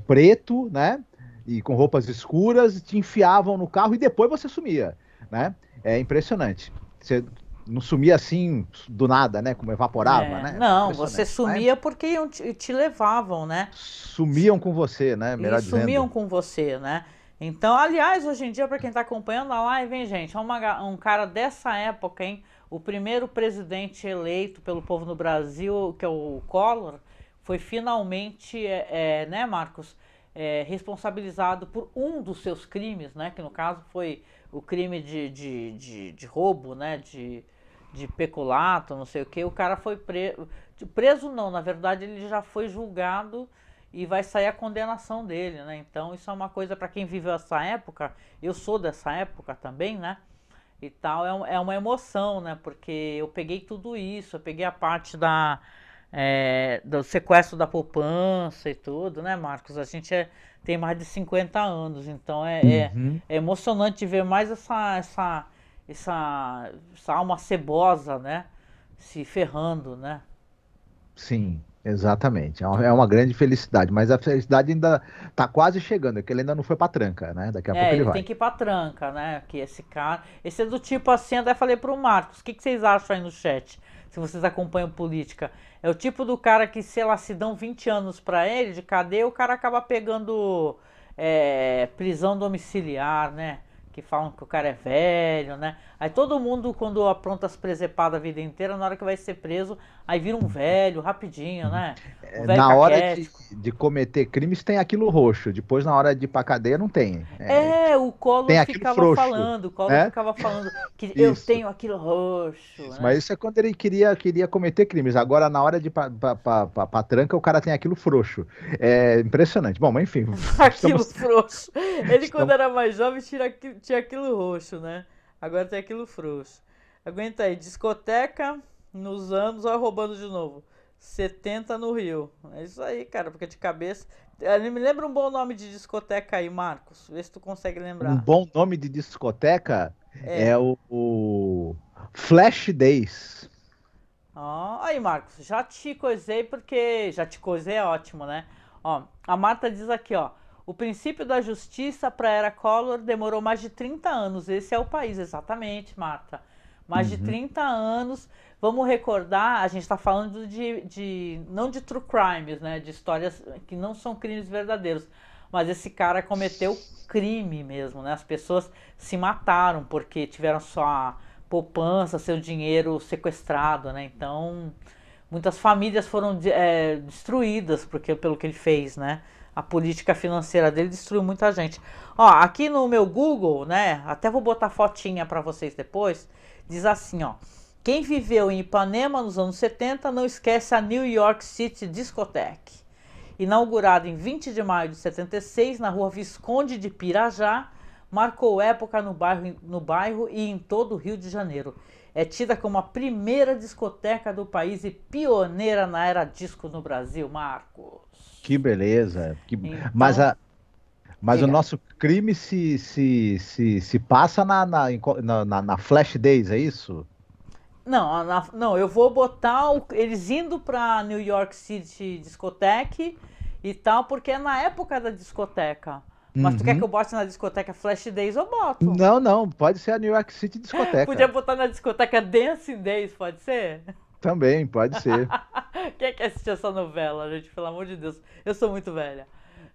preto, né? E com roupas escuras, te enfiavam no carro e depois você sumia, né? É impressionante. Você não sumia assim do nada, né? Como evaporava, né? Não, você Impressionante. Mas sumia porque iam te levavam, né? sumiam com você, né? E Melhor sumiam dizendo. com você, né? Então, aliás, hoje em dia, para quem está acompanhando a live, hein, gente, é um cara dessa época, hein? O primeiro presidente eleito pelo povo no Brasil, que é o Collor, foi finalmente, né, Marcos, responsabilizado por um dos seus crimes, né? Que no caso foi o crime de roubo, né? De peculato, não sei o que. O cara foi preso. Preso não, na verdade ele já foi julgado e vai sair a condenação dele, né? Então isso é uma coisa para quem viveu essa época. Eu sou dessa época também, né? E tal, é uma emoção, né? Porque eu peguei tudo isso, eu peguei a parte do sequestro da poupança e tudo, né, Marcos? A gente tem mais de 50 anos, então Uhum. é emocionante ver mais essa alma cebosa, né? Se ferrando, né? Sim, exatamente. É uma grande felicidade, mas a felicidade ainda tá quase chegando, é que ele ainda não foi pra tranca, né? Daqui a pouco ele Ele tem vai. que ir pra tranca, né? Que esse cara. Esse é do tipo assim, até falei pro Marcos, o que vocês acham aí no chat? Se vocês acompanham política. É o tipo do cara que, sei lá, se dão 20 anos pra ele de cadeia, o cara acaba pegando prisão domiciliar, né? Que falam que o cara é velho, né? Aí todo mundo, quando apronta as presepadas a vida inteira, na hora que vai ser preso, aí vira um velho rapidinho, né? Um velho Na hora de, caquético. de cometer crimes tem aquilo roxo, depois na hora de ir pra cadeia não tem. O Collor Tem aquilo ficava frouxo, falando, o Collor né? ficava falando que eu Isso. tenho aquilo roxo, Isso, né? mas isso é quando ele queria cometer crimes. Agora, na hora de ir pra tranca, o cara tem aquilo frouxo. É impressionante. Bom, mas enfim, Aquilo estamos, frouxo. Ele, quando estamos. era mais jovem, tinha aquilo roxo, né? Agora tem aquilo frouxo. Aguenta aí, discoteca nos anos, olha roubando de novo. 70 no Rio. É isso aí, cara, porque de cabeça. Me lembra um bom nome de discoteca aí, Marcos. Vê se tu consegue Um lembrar. bom nome de discoteca É. é o Flash Days. Ó, aí, Marcos, já te coisei porque. Já te coisei é ótimo, né? Ó, a Marta diz aqui, ó. O princípio da justiça para a era Collor demorou mais de 30 anos. Esse é o país, exatamente, Marta. Mais de Uhum. 30 anos. Vamos recordar, a gente está falando não de true crimes, né? De histórias que não são crimes verdadeiros. Mas esse cara cometeu crime mesmo, né? As pessoas se mataram porque tiveram sua poupança, seu dinheiro sequestrado, né? Então, muitas famílias foram destruídas pelo que ele fez, né? A política financeira dele destruiu muita gente. Ó, aqui no meu Google, né? Até vou botar fotinha para vocês depois. Diz assim, ó. Quem viveu em Ipanema nos anos 70 não esquece a New York City Discotheque. Inaugurada em 20 de maio de 76 na rua Visconde de Pirajá, marcou época no bairro e em todo o Rio de Janeiro. É tida como a primeira discoteca do país e pioneira na era disco no Brasil, Marcos. Que beleza. Mas, Então, mas o diga. nosso crime se passa na Flash Days, é isso? Não, não, eu vou botar eles indo pra New York City Discotheque e tal, porque é na época da discoteca. Mas tu quer que eu Uhum. bote na discoteca Flash Days? Eu boto. Não, não, pode ser a New York City Podia Discoteca. botar na discoteca Dancing Days, pode ser? Também, pode ser. Quem é que assistiu essa novela, gente? Pelo amor de Deus. Eu sou muito velha.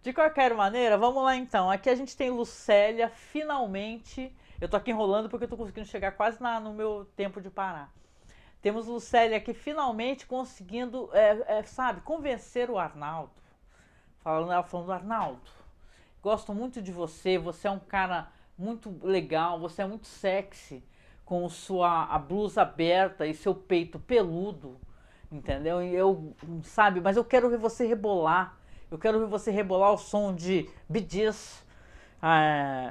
De qualquer maneira, vamos lá então. Aqui a gente tem Lucélia, finalmente. Eu tô aqui enrolando porque eu tô conseguindo chegar quase no meu tempo de parar. Temos Lucélia aqui finalmente conseguindo, sabe, convencer o Arnaldo. Ela falando, Arnaldo, gosto muito de você, você é um cara muito legal, você é muito sexy, com a blusa aberta e seu peito peludo, entendeu? E sabe, mas eu quero ver você rebolar. Eu quero ver você rebolar ao som de Bee Gees. É,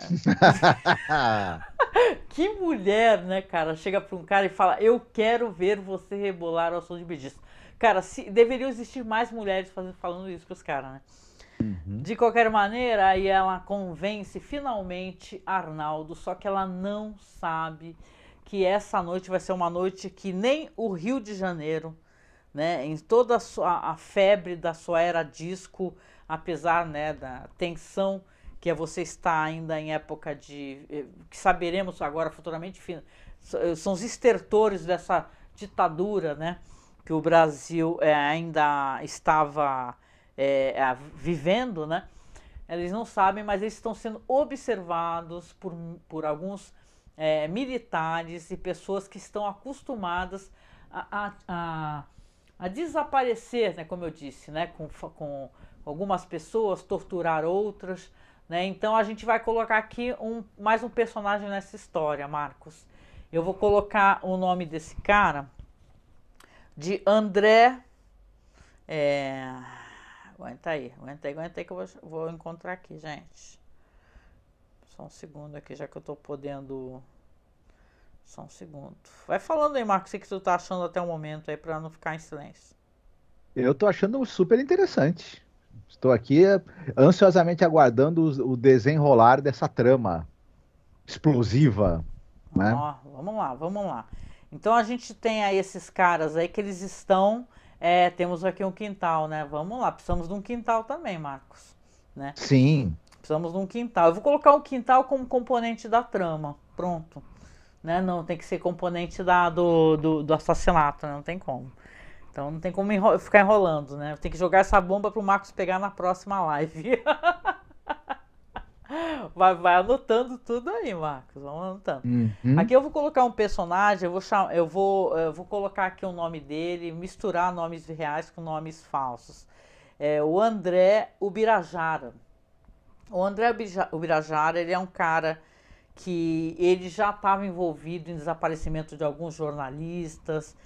que mulher, né, cara? Chega pra um cara e fala: Eu quero ver você rebolar ao som de Bee Gees. Cara, deveriam existir mais mulheres falando isso pros caras, né? Uhum. De qualquer maneira, aí ela convence finalmente Arnaldo, só que ela não sabe que essa noite vai ser uma noite que nem o Rio de Janeiro, né, em toda a febre da sua era disco, apesar, né, da tensão que é você estar ainda em época que saberemos agora futuramente, são os estertores dessa ditadura, né, que o Brasil ainda estava vivendo, né? Eles não sabem, mas eles estão sendo observados por alguns militares e pessoas que estão acostumadas a desaparecer, né, como eu disse, né, com algumas pessoas, torturar outras, né? Então a gente vai colocar aqui mais um personagem nessa história, Marcos. Eu vou colocar o nome desse cara de André. Aguenta aí que eu vou encontrar aqui, gente. Só um segundo aqui, já que eu tô podendo. Só um segundo. Vai falando aí, Marcos, o que tu tá achando até o momento aí, pra não ficar em silêncio. Eu tô achando super interessante. Estou aqui ansiosamente aguardando o desenrolar dessa trama explosiva, né? Ó, vamos lá. Então a gente tem aí esses caras aí que eles estão. Temos aqui um quintal, né? Vamos lá, precisamos de um quintal também, Marcos, né? Sim. Precisamos de um quintal. Eu vou colocar um quintal como componente da trama. Pronto. Né? Não tem que ser componente do assassinato, né? Não tem como. Então não tem como ficar enrolando, né? Tem que jogar essa bomba pro Marcos pegar na próxima live. Vai anotando tudo aí, Marcos. Vamos anotando. Uhum. Aqui eu vou colocar um personagem, eu vou colocar aqui o nome dele, misturar nomes reais com nomes falsos. O André Ubirajara. O André Ubirajara, ele é um cara que ele já estava envolvido em desaparecimento de alguns jornalistas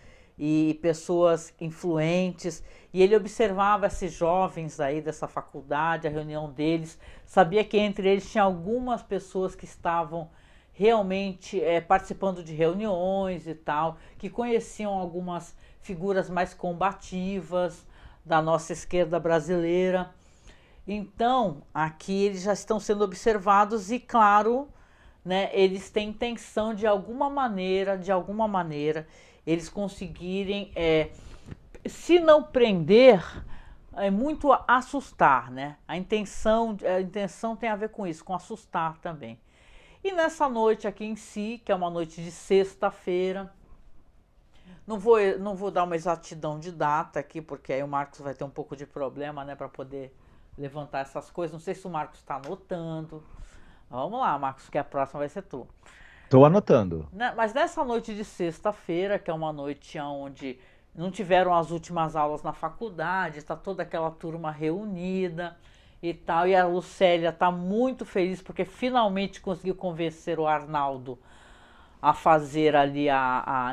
e pessoas influentes, e ele observava esses jovens aí dessa faculdade, a reunião deles, sabia que entre eles tinha algumas pessoas que estavam realmente participando de reuniões e tal, que conheciam algumas figuras mais combativas da nossa esquerda brasileira. Então, aqui eles já estão sendo observados e, claro, né, eles têm intenção de alguma maneira, eles conseguirem, se não prender, muito assustar, né? A intenção tem a ver com isso, com assustar também. E nessa noite aqui em si, que é uma noite de sexta-feira, não vou dar uma exatidão de data aqui, porque aí o Marcos vai ter um pouco de problema, né, para poder levantar essas coisas. Não sei se o Marcos está anotando. Vamos lá, Marcos, que a próxima vai ser tu. Tô anotando. Mas nessa noite de sexta-feira, que é uma noite onde não tiveram as últimas aulas na faculdade, está toda aquela turma reunida e tal, e a Lucélia está muito feliz porque finalmente conseguiu convencer o Arnaldo a fazer ali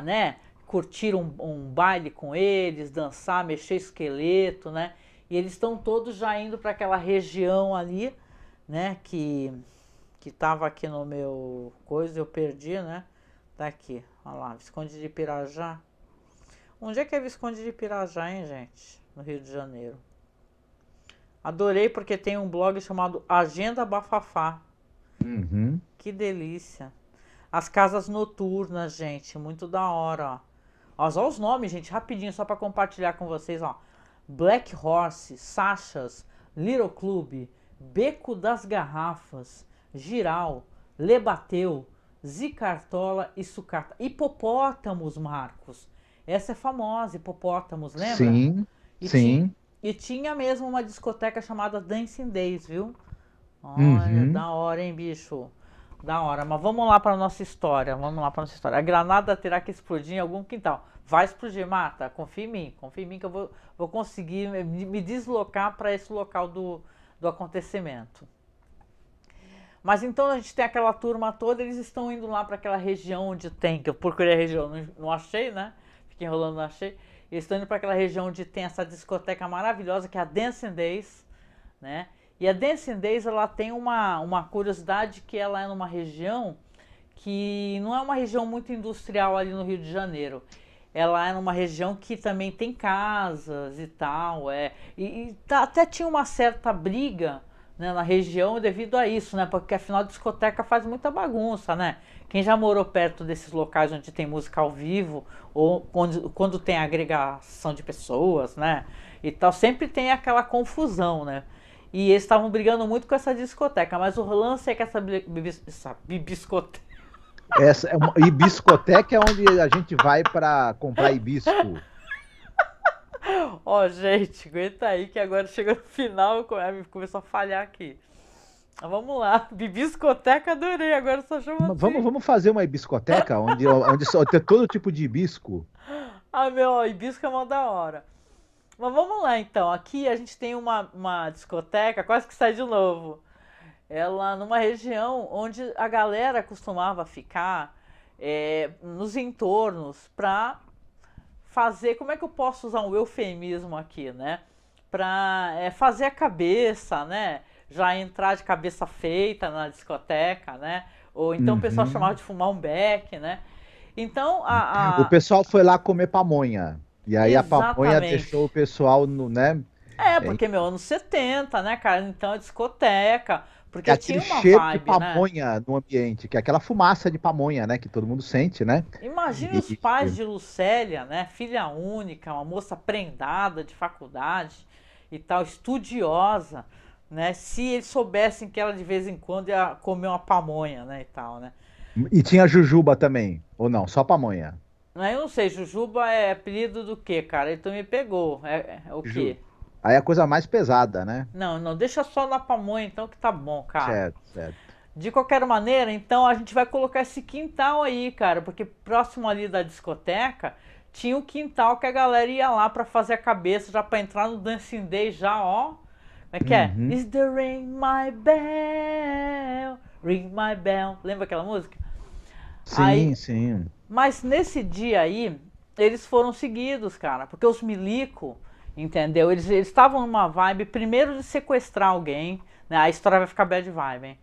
né, curtir um baile com eles, dançar, mexer esqueleto, né? E eles estão todos já indo para aquela região ali, né, que tava aqui no meu coisa, eu perdi, né? Tá aqui, olha lá, Visconde de Pirajá. Onde é que é Visconde de Pirajá, hein, gente? No Rio de Janeiro. Adorei porque tem um blog chamado Agenda Bafafá. Uhum. Que delícia. As casas noturnas, gente, muito da hora, ó. Olha os nomes, gente, rapidinho, só para compartilhar com vocês, ó. Black Horse, Sachas, Little Club, Beco das Garrafas, Giral, Lebateu, Zicartola e Sucata. Hipopótamos, Marcos. Essa é famosa, Hipopótamos, lembra? Sim, sim. E tinha mesmo uma discoteca chamada Dancing Days, viu? Olha, da hora, hein, bicho? Da hora. Mas vamos lá para nossa história. A granada terá que explodir em algum quintal. Vai explodir, Marta. Confia em mim que eu vou conseguir me deslocar para esse local do acontecimento. Mas então a gente tem aquela turma toda, eles estão indo lá para aquela região onde tem, que eu procurei a região, não achei, né? Fiquei enrolando, não achei. Eles estão indo para aquela região onde tem essa discoteca maravilhosa, que é a Dancing Days, né? E a Dancing Days, ela tem uma curiosidade, que ela é numa região que não é uma região muito industrial ali no Rio de Janeiro. Ela é numa região que também tem casas e tal, até tinha uma certa briga, né, na região devido a isso, né? Porque afinal a discoteca faz muita bagunça, né? Quem já morou perto desses locais onde tem música ao vivo, ou quando tem agregação de pessoas, né? E tal, sempre tem aquela confusão, né? E eles estavam brigando muito com essa discoteca, mas o lance é que essa bibiscoteca. Essa é uma hibiscoteca é onde a gente vai para comprar hibisco. Ó, gente, aguenta aí que agora chega no final começou a falhar aqui. Mas vamos lá, bibiscoteca adorei, agora só chama assim. Vamos fazer uma hibiscoteca onde só tem todo tipo de hibisco. Ah, meu, hibisco é mó da hora. Mas vamos lá então, aqui a gente tem uma discoteca, quase que sai de novo. Ela numa região onde a galera costumava ficar nos entornos pra fazer, como é que eu posso usar um eufemismo aqui, né? Pra fazer a cabeça, né? Já entrar de cabeça feita na discoteca, né? Ou então o pessoal chamava de fumar um beck, né? Então O pessoal foi lá comer pamonha. E aí a pamonha Exatamente. deixou o pessoal no, né? Porque, meu, anos 70, né, cara? Então é discoteca, porque É tinha aquele uma cheiro de vibe, né? pamonha no ambiente, que é aquela fumaça de pamonha, né? Que todo mundo sente, né? Imagine os E- pais de Lucélia, né? Filha única, uma moça prendada de faculdade e tal, estudiosa, né? Se eles soubessem que ela de vez em quando ia comer uma pamonha, né? E tal, né? e tinha jujuba também, ou não? Só pamonha. Mas eu não sei, Jujuba é apelido do quê, cara? Ele me pegou. É o Ju- quê? Aí é a coisa mais pesada, né? Não, não, deixa só na pamonha então que tá bom, cara. Certo, certo. De qualquer maneira, então a gente vai colocar esse quintal aí, cara, porque próximo ali da discoteca tinha o quintal que a galera ia lá pra fazer a cabeça, já pra entrar no Dancing Day já, ó. Como é que é? Uhum. Is the ring my bell, ring my bell. Lembra aquela música? Aí, Sim, sim. mas nesse dia aí, eles foram seguidos, cara, porque os milico, entendeu? Eles estavam numa vibe, primeiro de sequestrar alguém, né? A história vai ficar bad vibe, hein?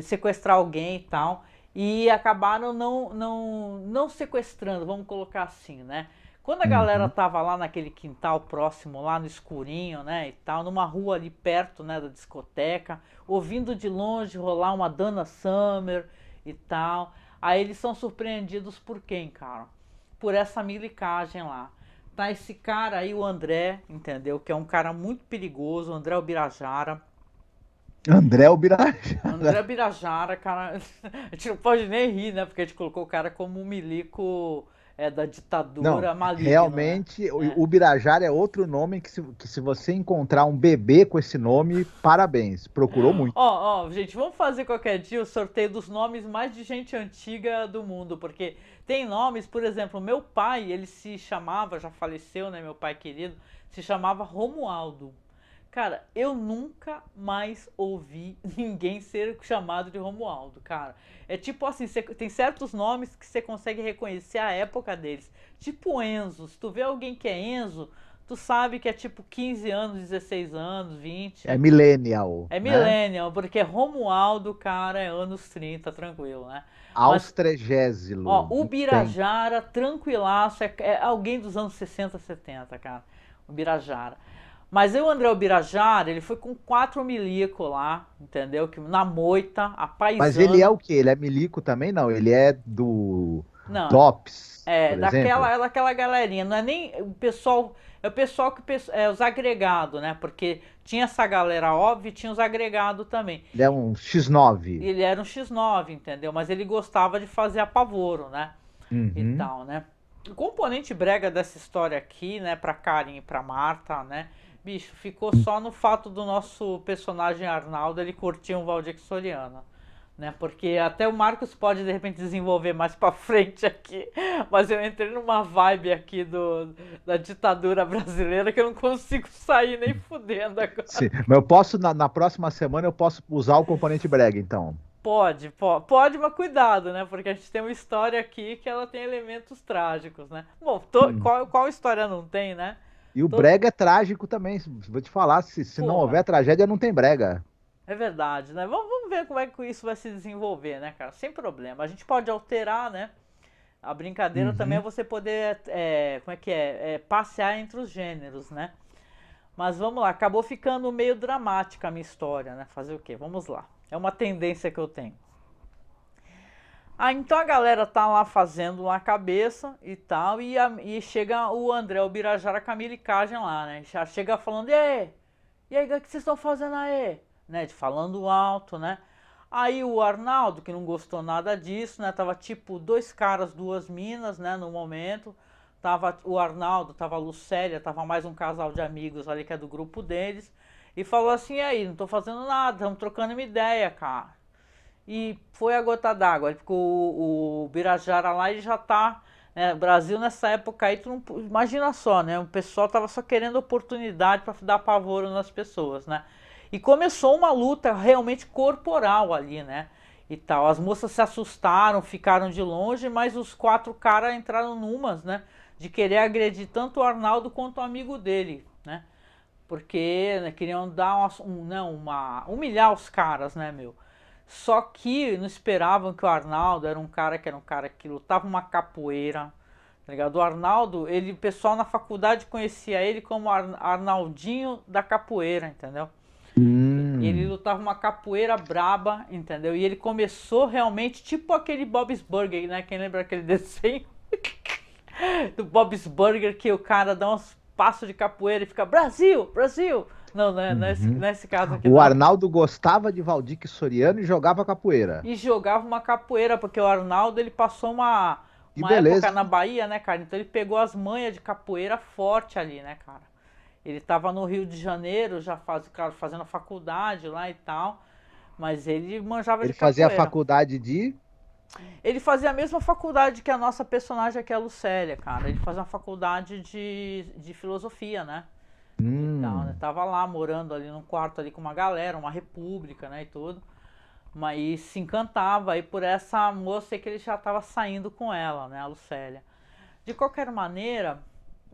Sequestrar alguém e tal, e acabaram não sequestrando, vamos colocar assim, né? Quando a galera Uhum. tava lá naquele quintal próximo, lá no escurinho, né, e tal, numa rua ali perto, né, da discoteca, ouvindo de longe rolar uma Donna Summer e tal, aí eles são surpreendidos por quem, cara? Por essa milicagem lá. Tá esse cara aí, o André, entendeu? Que é um cara muito perigoso, o André Ubirajara. André Ubirajara. André Birajara, cara, a gente não pode nem rir, né? Porque a gente colocou o cara como um milico da Não, ditadura maligno, né? realmente, o Ubirajara é outro nome que se você encontrar um bebê com esse nome, parabéns. Procurou muito. Ó, gente, vamos fazer qualquer dia o sorteio dos nomes mais de gente antiga do mundo, porque tem nomes, por exemplo, meu pai, ele se chamava, já faleceu, né, meu pai querido, se chamava Romualdo. Cara, eu nunca mais ouvi ninguém ser chamado de Romualdo, cara. É tipo assim, tem certos nomes que você consegue reconhecer a época deles. Tipo Enzo, se tu vê alguém que é Enzo, tu sabe que é tipo 15 anos, 16 anos, 20. É millennial, É né? millennial, porque Romualdo, cara, é anos 30, tranquilo, né? Mas, ó, Austrégésilo. o Muito bem. Birajara, tranquilaço, é alguém dos anos 60, 70, cara. O Birajara. Mas o André Ubirajara, ele foi com 4 milico lá, entendeu? Que, na moita, Mas ele é apaisando. o quê? Ele é milico também? Não, ele é do Não, DOPS, por exemplo. daquela galerinha. Não é nem o pessoal, é o pessoal que, os agregados, né? Porque tinha essa galera óbvia e tinha os agregados também. Ele é um X9. Ele era um X9, entendeu? Mas ele gostava de fazer apavoro, né? E Uhum. tal, né? O componente brega dessa história aqui, né, pra Karen e pra Marta, né? Bicho, ficou só no fato do nosso personagem Arnaldo ele curtir um Valdir Soriano, né? Porque até o Marcos pode de repente desenvolver mais pra frente aqui, mas eu entrei numa vibe aqui da ditadura brasileira que eu não consigo sair nem fudendo agora. Sim, mas eu posso, na próxima semana, eu posso usar o componente brega, então. Pode, mas cuidado, né? Porque a gente tem uma história aqui que ela tem elementos trágicos, né? Bom, Hum. qual história não tem, né? E o Todo, brega é trágico também. Vou te falar, se não porra, houver tragédia, não tem brega. é verdade, né? Vamos ver como é que isso vai se desenvolver, né, cara? Sem problema. A gente pode alterar, né? A brincadeira também é Uhum. você poder, como é que é? Passear entre os gêneros, né? Mas vamos lá, acabou ficando meio dramática a minha história, né? Fazer o quê? Vamos lá. É uma tendência que eu tenho. Ah, então a galera tá lá fazendo uma cabeça e tal, e chega o André, o Birajara com a milicagem lá, né? Já chega falando, e E aí, o que vocês estão fazendo aí? Né, falando alto, né? Aí o Arnaldo, que não gostou nada disso, né? Tava tipo 2 caras, 2 minas, né? No momento. Tava o Arnaldo, tava a Lucélia, tava mais um casal de amigos ali que é do grupo deles. E falou assim, e aí, não tô fazendo nada, estamos trocando uma ideia, cara. E foi a gota d'água, porque o Birajara lá ele já tá, né, Brasil nessa época aí, tu não, imagina só, né, o pessoal tava só querendo oportunidade para dar pavoro nas pessoas, né, e começou uma luta realmente corporal ali, né, e tal, as moças se assustaram, ficaram de longe, mas os 4 caras entraram numas, né, de querer agredir tanto o Arnaldo quanto o amigo dele, né, porque né, queriam dar humilhar os caras, né, meu. Só que não esperavam que o Arnaldo era um cara que lutava uma capoeira, tá ligado? O Arnaldo, o pessoal na faculdade conhecia ele como Arnaldinho da capoeira, entendeu? Ele lutava uma capoeira braba, entendeu? E ele começou realmente tipo aquele Bob's Burger, né? Quem lembra aquele desenho do Bob's Burger que o cara dá uns passos de capoeira e fica Brasil, Brasil! Não, não é esse caso aqui. O Arnaldo gostava de Valdir Soriano e jogava capoeira. E jogava uma capoeira, porque o Arnaldo ele passou uma época na Bahia, né, cara? Então ele pegou as manhas de capoeira forte ali, né, cara? Ele tava no Rio de Janeiro, já fazendo faculdade lá e tal, mas ele manjava de capoeira. Ele fazia a faculdade de... Ele fazia a mesma faculdade que a nossa personagem aqui, a Lucélia, cara. Ele fazia uma faculdade de filosofia, né? Então, né? Tava lá morando ali num quarto ali com uma galera, uma república, né, e tudo. Mas se encantava aí por essa moça aí que ele já tava saindo com ela, né, a Lucélia. De qualquer maneira,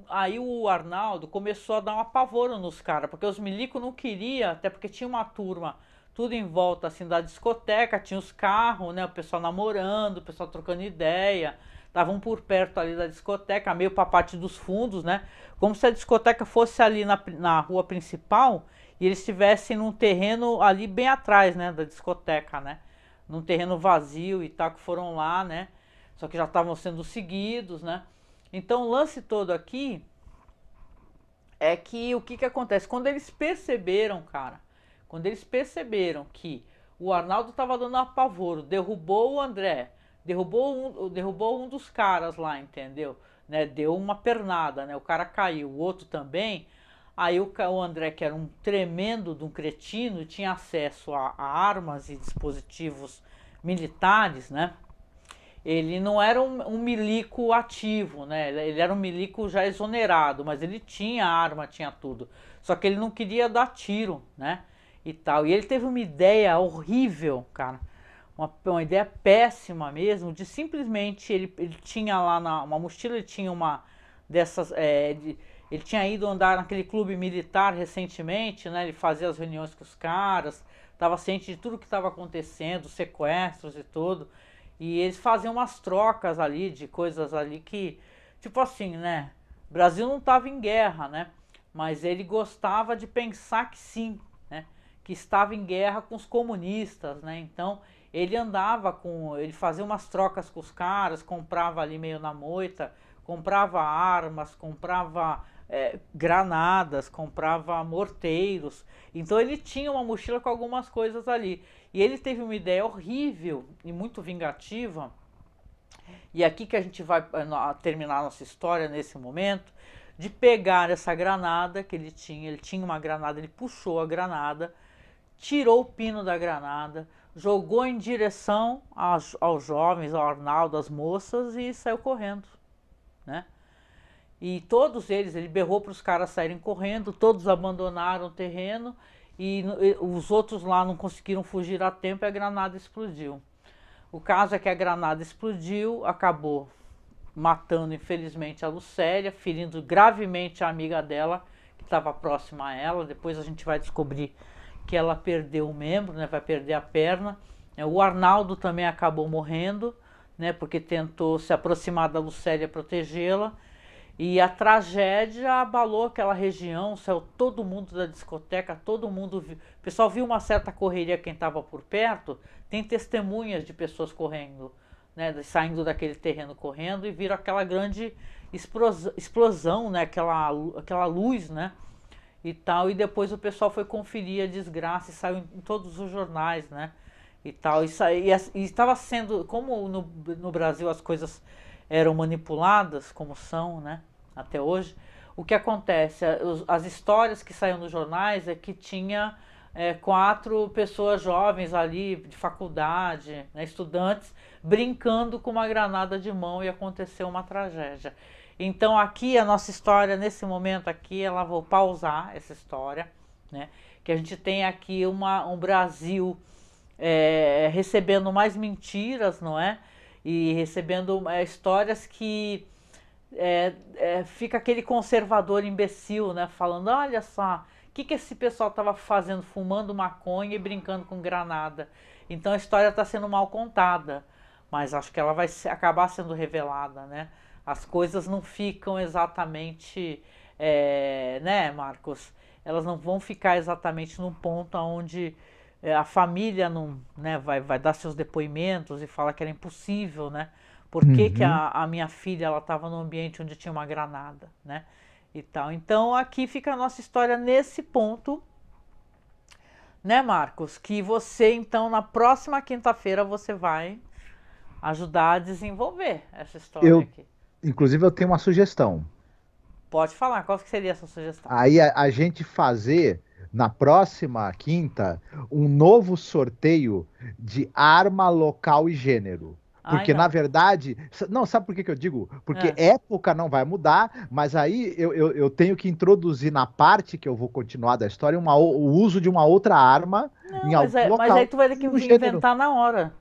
aí o Arnaldo começou a dar um apavoro nos caras, porque os milicos não queriam, até porque tinha uma turma tudo em volta assim da discoteca, tinha os carros, né, o pessoal namorando, o pessoal trocando ideia. Estavam por perto ali da discoteca, meio pra parte dos fundos, né? Como se a discoteca fosse ali na rua principal e eles estivessem num terreno ali bem atrás, né? Da discoteca, né? Num terreno vazio e tal, que foram lá, né? Só que já estavam sendo seguidos, né? Então o lance todo aqui é que o que acontece? Quando eles perceberam, cara, quando eles perceberam que o Arnaldo tava dando apavoro, derrubou o André, derrubou um dos caras lá, entendeu? Né? Deu uma pernada, né? O cara caiu, o outro também. Aí o André, que era um tremendo de um cretino, tinha acesso a armas e dispositivos militares, né? Ele não era um milico ativo, né? Ele era um milico já exonerado, mas ele tinha arma, tinha tudo. Só que ele não queria dar tiro, né? E tal. E ele teve uma ideia horrível, cara. Uma ideia péssima mesmo, de simplesmente ele tinha lá uma mochila, ele tinha uma dessas, ele tinha ido andar naquele clube militar recentemente, né? Ele fazia as reuniões com os caras, estava ciente de tudo que estava acontecendo, sequestros e tudo, e eles faziam umas trocas ali de coisas ali que, tipo assim, né? O Brasil não estava em guerra, né? Mas ele gostava de pensar que sim, né? Que estava em guerra com os comunistas, né? Então ele ele fazia umas trocas com os caras, comprava ali meio na moita, comprava armas, comprava granadas, comprava morteiros. Então ele tinha uma mochila com algumas coisas ali. E ele teve uma ideia horrível e muito vingativa. E aqui que a gente vai terminar a nossa história nesse momento, de pegar essa granada que ele tinha uma granada, ele puxou a granada, tirou o pino da granada, jogou em direção aos jovens, ao Arnaldo, às moças e saiu correndo, né? E todos eles, ele berrou para os caras saírem correndo, todos abandonaram o terreno e os outros lá não conseguiram fugir a tempo e a granada explodiu. O caso é que a granada explodiu, acabou matando infelizmente a Lucélia, ferindo gravemente a amiga dela, que estava próxima a ela. Depois a gente vai descobrir que ela perdeu o membro, né, vai perder a perna. O Arnaldo também acabou morrendo, né, porque tentou se aproximar da Lucélia, protegê-la. E a tragédia abalou aquela região, saiu todo mundo da discoteca, todo mundo viu. O pessoal viu uma certa correria, quem estava por perto, tem testemunhas de pessoas correndo, né, saindo daquele terreno correndo e viram aquela grande explosão, né, aquela luz, né, e tal, e depois o pessoal foi conferir a desgraça e saiu em todos os jornais, né? E tal, e estava sendo, como no Brasil as coisas eram manipuladas, como são, né? Até hoje, o que acontece? As histórias que saíam nos jornais é que tinha 4 pessoas jovens ali, de faculdade, né, estudantes, brincando com uma granada de mão e aconteceu uma tragédia. Então aqui a nossa história, nesse momento aqui, ela vou pausar essa história, né? Que a gente tem aqui um Brasil recebendo mais mentiras, não é? E recebendo histórias que fica aquele conservador imbecil, né? Falando, olha só, o que esse pessoal estava fazendo? Fumando maconha e brincando com granada. Então a história está sendo mal contada, mas acho que ela vai acabar sendo revelada, né? As coisas não ficam exatamente, né, Marcos? Elas não vão ficar exatamente num ponto onde a família não, né, vai dar seus depoimentos e fala que era impossível, né? Por que que a minha filha ela estava num ambiente onde tinha uma granada, né? E tal. Então aqui fica a nossa história nesse ponto, né, Marcos? Que você então na próxima quinta-feira você vai ajudar a desenvolver essa história aqui. Inclusive eu tenho uma sugestão. Pode falar, qual que seria essa sugestão? Aí a gente fazer na próxima quinta um novo sorteio de arma, local e gênero. Porque, na verdade, não, sabe por que eu digo? Porque época não vai mudar, mas aí eu tenho que introduzir na parte que eu vou continuar da história o uso de uma outra arma em algum local. Mas aí tu vai ter que inventar na hora.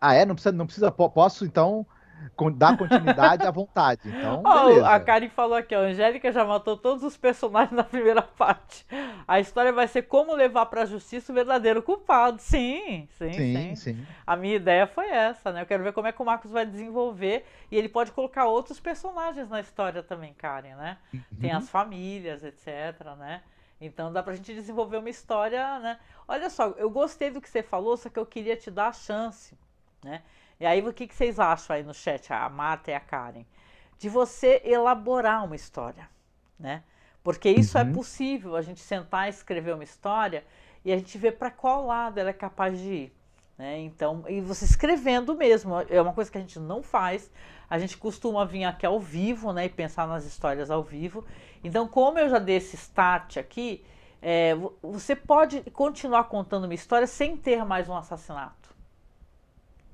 Ah, é? Não precisa, posso então dar continuidade à vontade. Então, beleza. A Karen falou aqui, a Angélica já matou todos os personagens na primeira parte. A história vai ser como levar para a justiça o verdadeiro culpado. Sim. A minha ideia foi essa, né? Eu quero ver como é que o Marcos vai desenvolver e ele pode colocar outros personagens na história também, Karen, né? Tem as famílias, etc, né? Então dá pra gente desenvolver uma história, né? Olha só, eu gostei do que você falou, só que eu queria te dar a chance, né? E aí, o que vocês acham aí no chat, a Marta e a Karen? De você elaborar uma história, né? Porque isso é possível, a gente sentar e escrever uma história e a gente ver para qual lado ela é capaz de ir, né? Então, e você escrevendo mesmo, é uma coisa que a gente não faz, a gente costuma vir aqui ao vivo, né? E pensar nas histórias ao vivo. Então, como eu já dei esse start aqui, você pode continuar contando uma história sem ter mais um assassinato.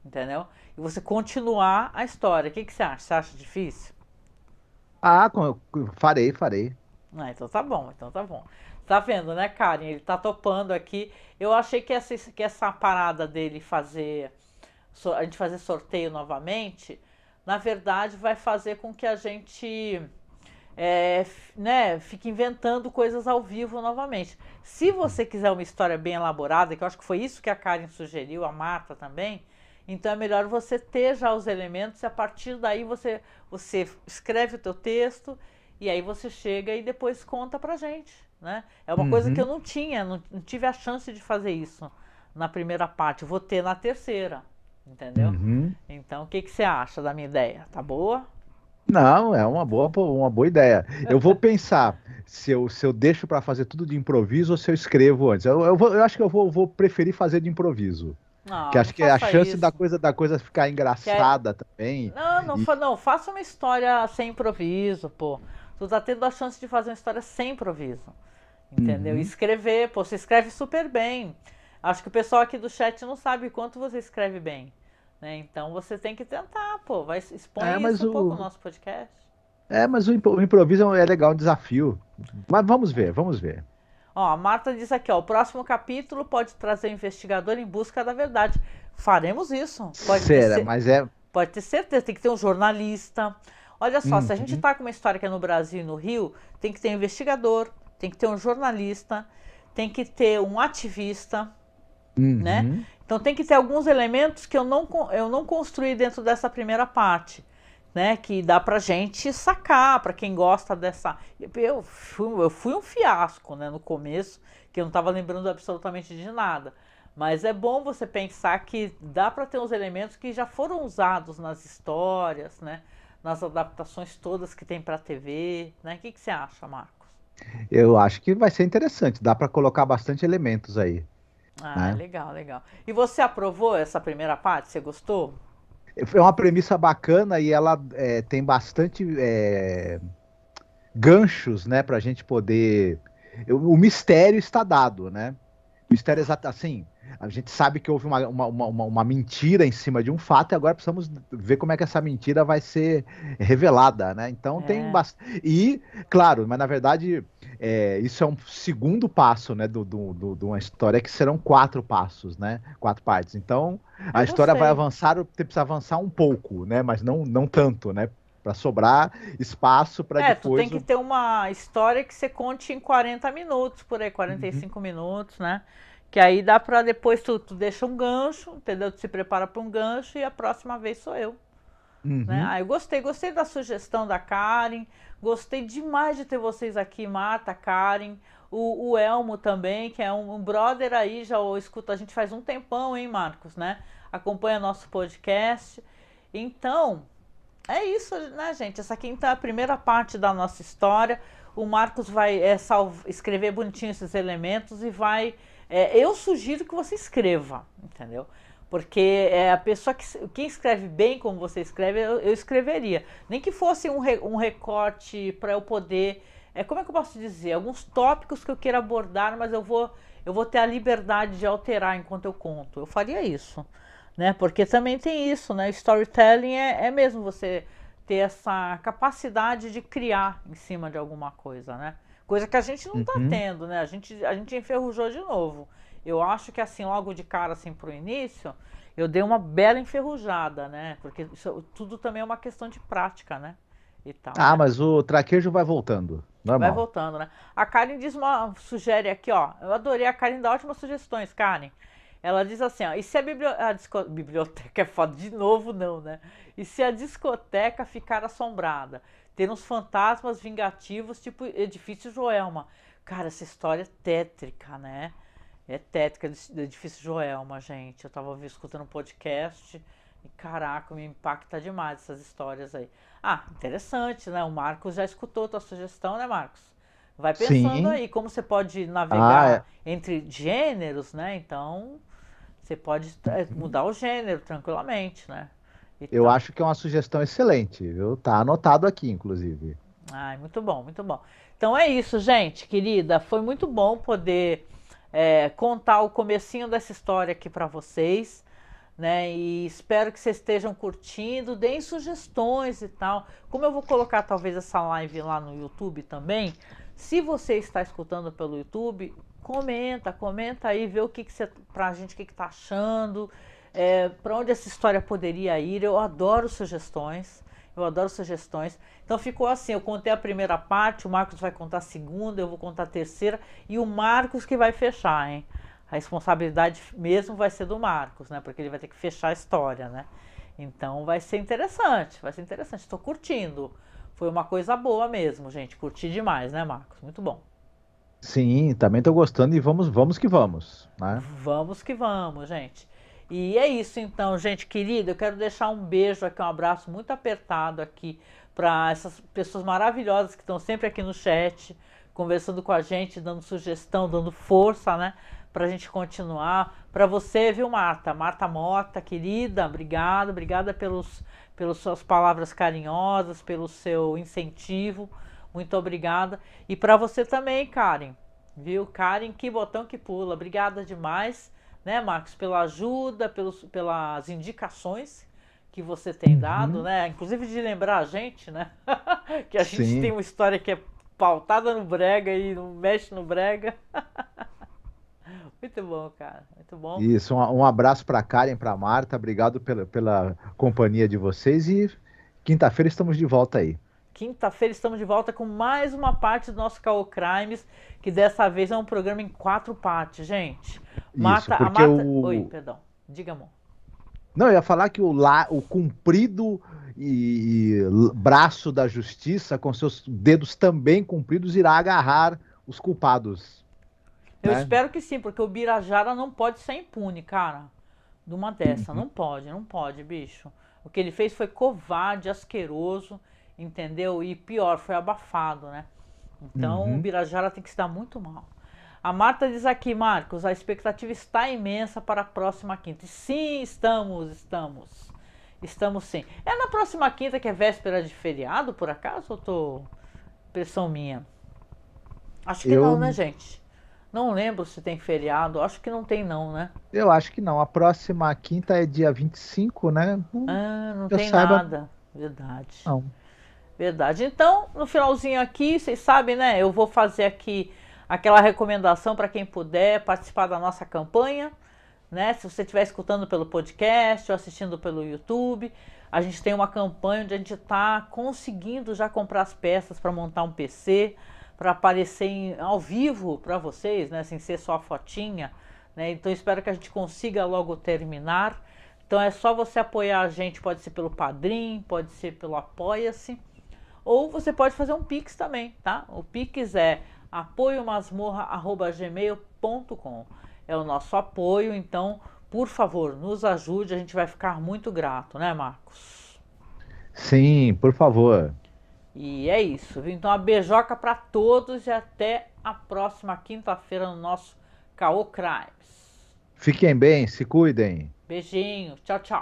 Entendeu? E você continuar a história. O que você acha? Você acha difícil? Ah, farei. Ah, então tá bom. Tá vendo, né, Karen? Ele tá topando aqui. Eu achei que essa parada dele a gente fazer sorteio novamente, na verdade vai fazer com que a gente né, fique inventando coisas ao vivo novamente. Se você quiser uma história bem elaborada, que eu acho que foi isso que a Karen sugeriu, a Marta também, então é melhor você ter já os elementos e a partir daí você escreve o teu texto e aí você chega e depois conta pra gente, né? É uma coisa que eu não tive a chance de fazer isso na primeira parte, vou ter na terceira, entendeu? Então o que você acha da minha ideia? Tá boa? Não, é uma boa ideia. Eu vou pensar se eu deixo para fazer tudo de improviso ou se eu escrevo antes. Eu acho que eu vou preferir fazer de improviso. Que acho que é a chance da coisa ficar engraçada também. Não, faça uma história sem improviso, pô. Tu tá tendo a chance de fazer uma história sem improviso. Entendeu? E escrever, pô, você escreve super bem. Acho que o pessoal aqui do chat não sabe quanto você escreve bem. Né? Então você tem que tentar, pô. Expõe isso um pouco no nosso podcast. Mas o improviso é legal, um desafio. Mas vamos ver. Ó, a Marta diz aqui, ó, o próximo capítulo pode trazer o investigador em busca da verdade. Faremos isso. Pode ter certeza, tem que ter um jornalista. Olha só, se a gente tá com uma história que é no Brasil e no Rio, tem que ter um investigador, tem que ter um jornalista, tem que ter um ativista, né? Então tem que ter alguns elementos que eu não construí dentro dessa primeira parte. Né, que dá pra gente sacar, pra quem gosta dessa... Eu fui um fiasco, né, no começo, que eu não tava lembrando absolutamente de nada. Mas é bom você pensar que dá pra ter uns elementos que já foram usados nas histórias, né, nas adaptações todas que tem pra TV, né? O que você acha, Marcos? Eu acho que vai ser interessante, dá para colocar bastante elementos aí, Ah, né? legal, legal. E você aprovou essa primeira parte? Você gostou? É uma premissa bacana e ela tem bastante ganchos, né, para a gente poder. O mistério está dado, né? O mistério exato, assim, a gente sabe que houve uma mentira em cima de um fato e agora precisamos ver como é que essa mentira vai ser revelada, né? Então tem É. bastante. E, claro, mas na verdade, isso é um segundo passo, né, de uma história que serão quatro passos, né? Quatro partes. Então, a Eu história vai gostei. avançar, precisa avançar um pouco, né? Mas não tanto, né? Para sobrar espaço para É, tu tem depois que o. ter uma história que você conte em 40 minutos, por aí, Uhum. 45 minutos, né? Que aí dá pra depois tu deixa um gancho, entendeu? Tu se prepara pra um gancho e a próxima vez sou eu, né? Uhum. Ah, eu gostei da sugestão da Karen, gostei demais de ter vocês aqui, Marta, Karen, o Elmo também, que é um brother aí, já escuta a gente faz um tempão, hein, Marcos, né? Acompanha nosso podcast. Então, é isso, né, gente? Essa aqui então é a primeira parte da nossa história. O Marcos vai escrever bonitinho esses elementos e vai. Eu sugiro que você escreva, entendeu? Porque a pessoa quem escreve bem como você escreve, eu escreveria. Nem que fosse um recorte para eu poder. Como é que eu posso dizer? Alguns tópicos que eu queira abordar, mas eu vou ter a liberdade de alterar enquanto eu conto. Eu faria isso, né? Porque também tem isso, né? Storytelling é mesmo você ter essa capacidade de criar em cima de alguma coisa, né? Coisa que a gente não tá Uhum. tendo, né? A gente enferrujou de novo. Eu acho que assim, logo de cara, assim, pro início, eu dei uma bela enferrujada, né? Porque isso tudo também é uma questão de prática, né? E tal, Ah, né? mas o traquejo vai voltando. Vai Normal. voltando, né? A Karen sugere aqui, ó. Eu adorei a Karen dá ótimas sugestões, Karen. Ela diz assim, ó, e se biblioteca é foda de novo, não, né? E se a discoteca ficar assombrada? Ter uns fantasmas vingativos, tipo Edifício Joelma. Cara, essa história é tétrica, né? É tétrica do Edifício Joelma, gente. Eu tava escutando um podcast e caraca, me impacta demais essas histórias aí. Ah, interessante, né? O Marcos já escutou tua sugestão, né, Marcos? Vai pensando Sim. aí como você pode Ah, navegar entre gêneros, né? Então, você pode uhum. mudar o gênero tranquilamente, né? E Eu tal. acho que é uma sugestão excelente, viu? Tá anotado aqui, inclusive. Ai, muito bom, muito bom. Então é isso, gente, querida. Foi muito bom poder contar o comecinho dessa história aqui para vocês, né? E espero que vocês estejam curtindo, deem sugestões e tal. Como eu vou colocar talvez essa live lá no YouTube também, se você está escutando pelo YouTube, comenta aí, vê o que você, pra gente, o que tá achando, para onde essa história poderia ir. Eu adoro sugestões. Eu adoro sugestões. Então ficou assim, eu contei a primeira parte, o Marcos vai contar a segunda, eu vou contar a terceira e o Marcos que vai fechar, hein? A responsabilidade mesmo vai ser do Marcos, né? Porque ele vai ter que fechar a história, né? Então vai ser interessante, vai ser interessante. Estou curtindo. Foi uma coisa boa mesmo, gente. Curti demais, né, Marcos? Muito bom. Sim, também tô gostando e vamos que vamos, né? Vamos que vamos, gente. E é isso então, gente querida. Eu quero deixar um beijo aqui, um abraço muito apertado aqui para essas pessoas maravilhosas que estão sempre aqui no chat, conversando com a gente, dando sugestão, dando força, né? Pra gente continuar. Para você, viu, Marta? Marta Mota, querida, obrigada pelas suas palavras carinhosas, pelo seu incentivo. Muito obrigada. E para você também, Karen. Viu? Karen, que botão que pula. Obrigada demais, né, Marcos, pela ajuda, pelas indicações que você tem dado, Uhum. né? Inclusive de lembrar a gente, né? Que a gente tem Sim. uma história que é pautada no brega e não mexe no brega. Muito bom, cara. Muito bom. Isso, um abraço para Karen, para Marta, obrigado pela companhia de vocês e quinta-feira estamos de volta aí. Quinta-feira estamos de volta com mais uma parte do nosso Caô Crimes, que dessa vez é um programa em 4 partes, gente. Isso, A porque Marta. Oi, o. perdão. Diga, amor. Não, eu ia falar que o comprido e braço da justiça, com seus dedos também compridos, irá agarrar os culpados, Eu né? espero que sim, porque o Birajara não pode ser impune, cara. De uma dessa. Uhum. Não pode, bicho. O que ele fez foi covarde, asqueroso, entendeu? E pior, foi abafado, né? Então, o Birajara tem que se dar muito mal. A Marta diz aqui, Marcos, a expectativa está imensa para a próxima quinta. Sim, estamos. Estamos sim. É na próxima quinta que é véspera de feriado, por acaso? Ou tô... Impressão minha? Acho que não, né, gente? Não lembro se tem feriado. Acho que não tem não, né? Eu acho que não. A próxima quinta é dia 25, né? Não Eu tem saiba, nada. Verdade. não. Verdade. Então, no finalzinho aqui, vocês sabem, né? Eu vou fazer aqui aquela recomendação para quem puder participar da nossa campanha, né? Se você estiver escutando pelo podcast ou assistindo pelo YouTube, a gente tem uma campanha onde a gente está conseguindo já comprar as peças para montar um PC, para aparecer ao vivo para vocês, né? Sem ser só a fotinha, né? Então, espero que a gente consiga logo terminar. Então, é só você apoiar a gente, pode ser pelo Padrim, pode ser pelo Apoia-se. Ou você pode fazer um Pix também, tá? O Pix é apoiomasmorra@gmail.com. É o nosso apoio, então, por favor, nos ajude, a gente vai ficar muito grato, né, Marcos? Sim, por favor. E é isso, viu? Então, a beijoca para todos e até a próxima quinta-feira no nosso Caô Crimes. Fiquem bem, se cuidem. Beijinho, tchau, tchau.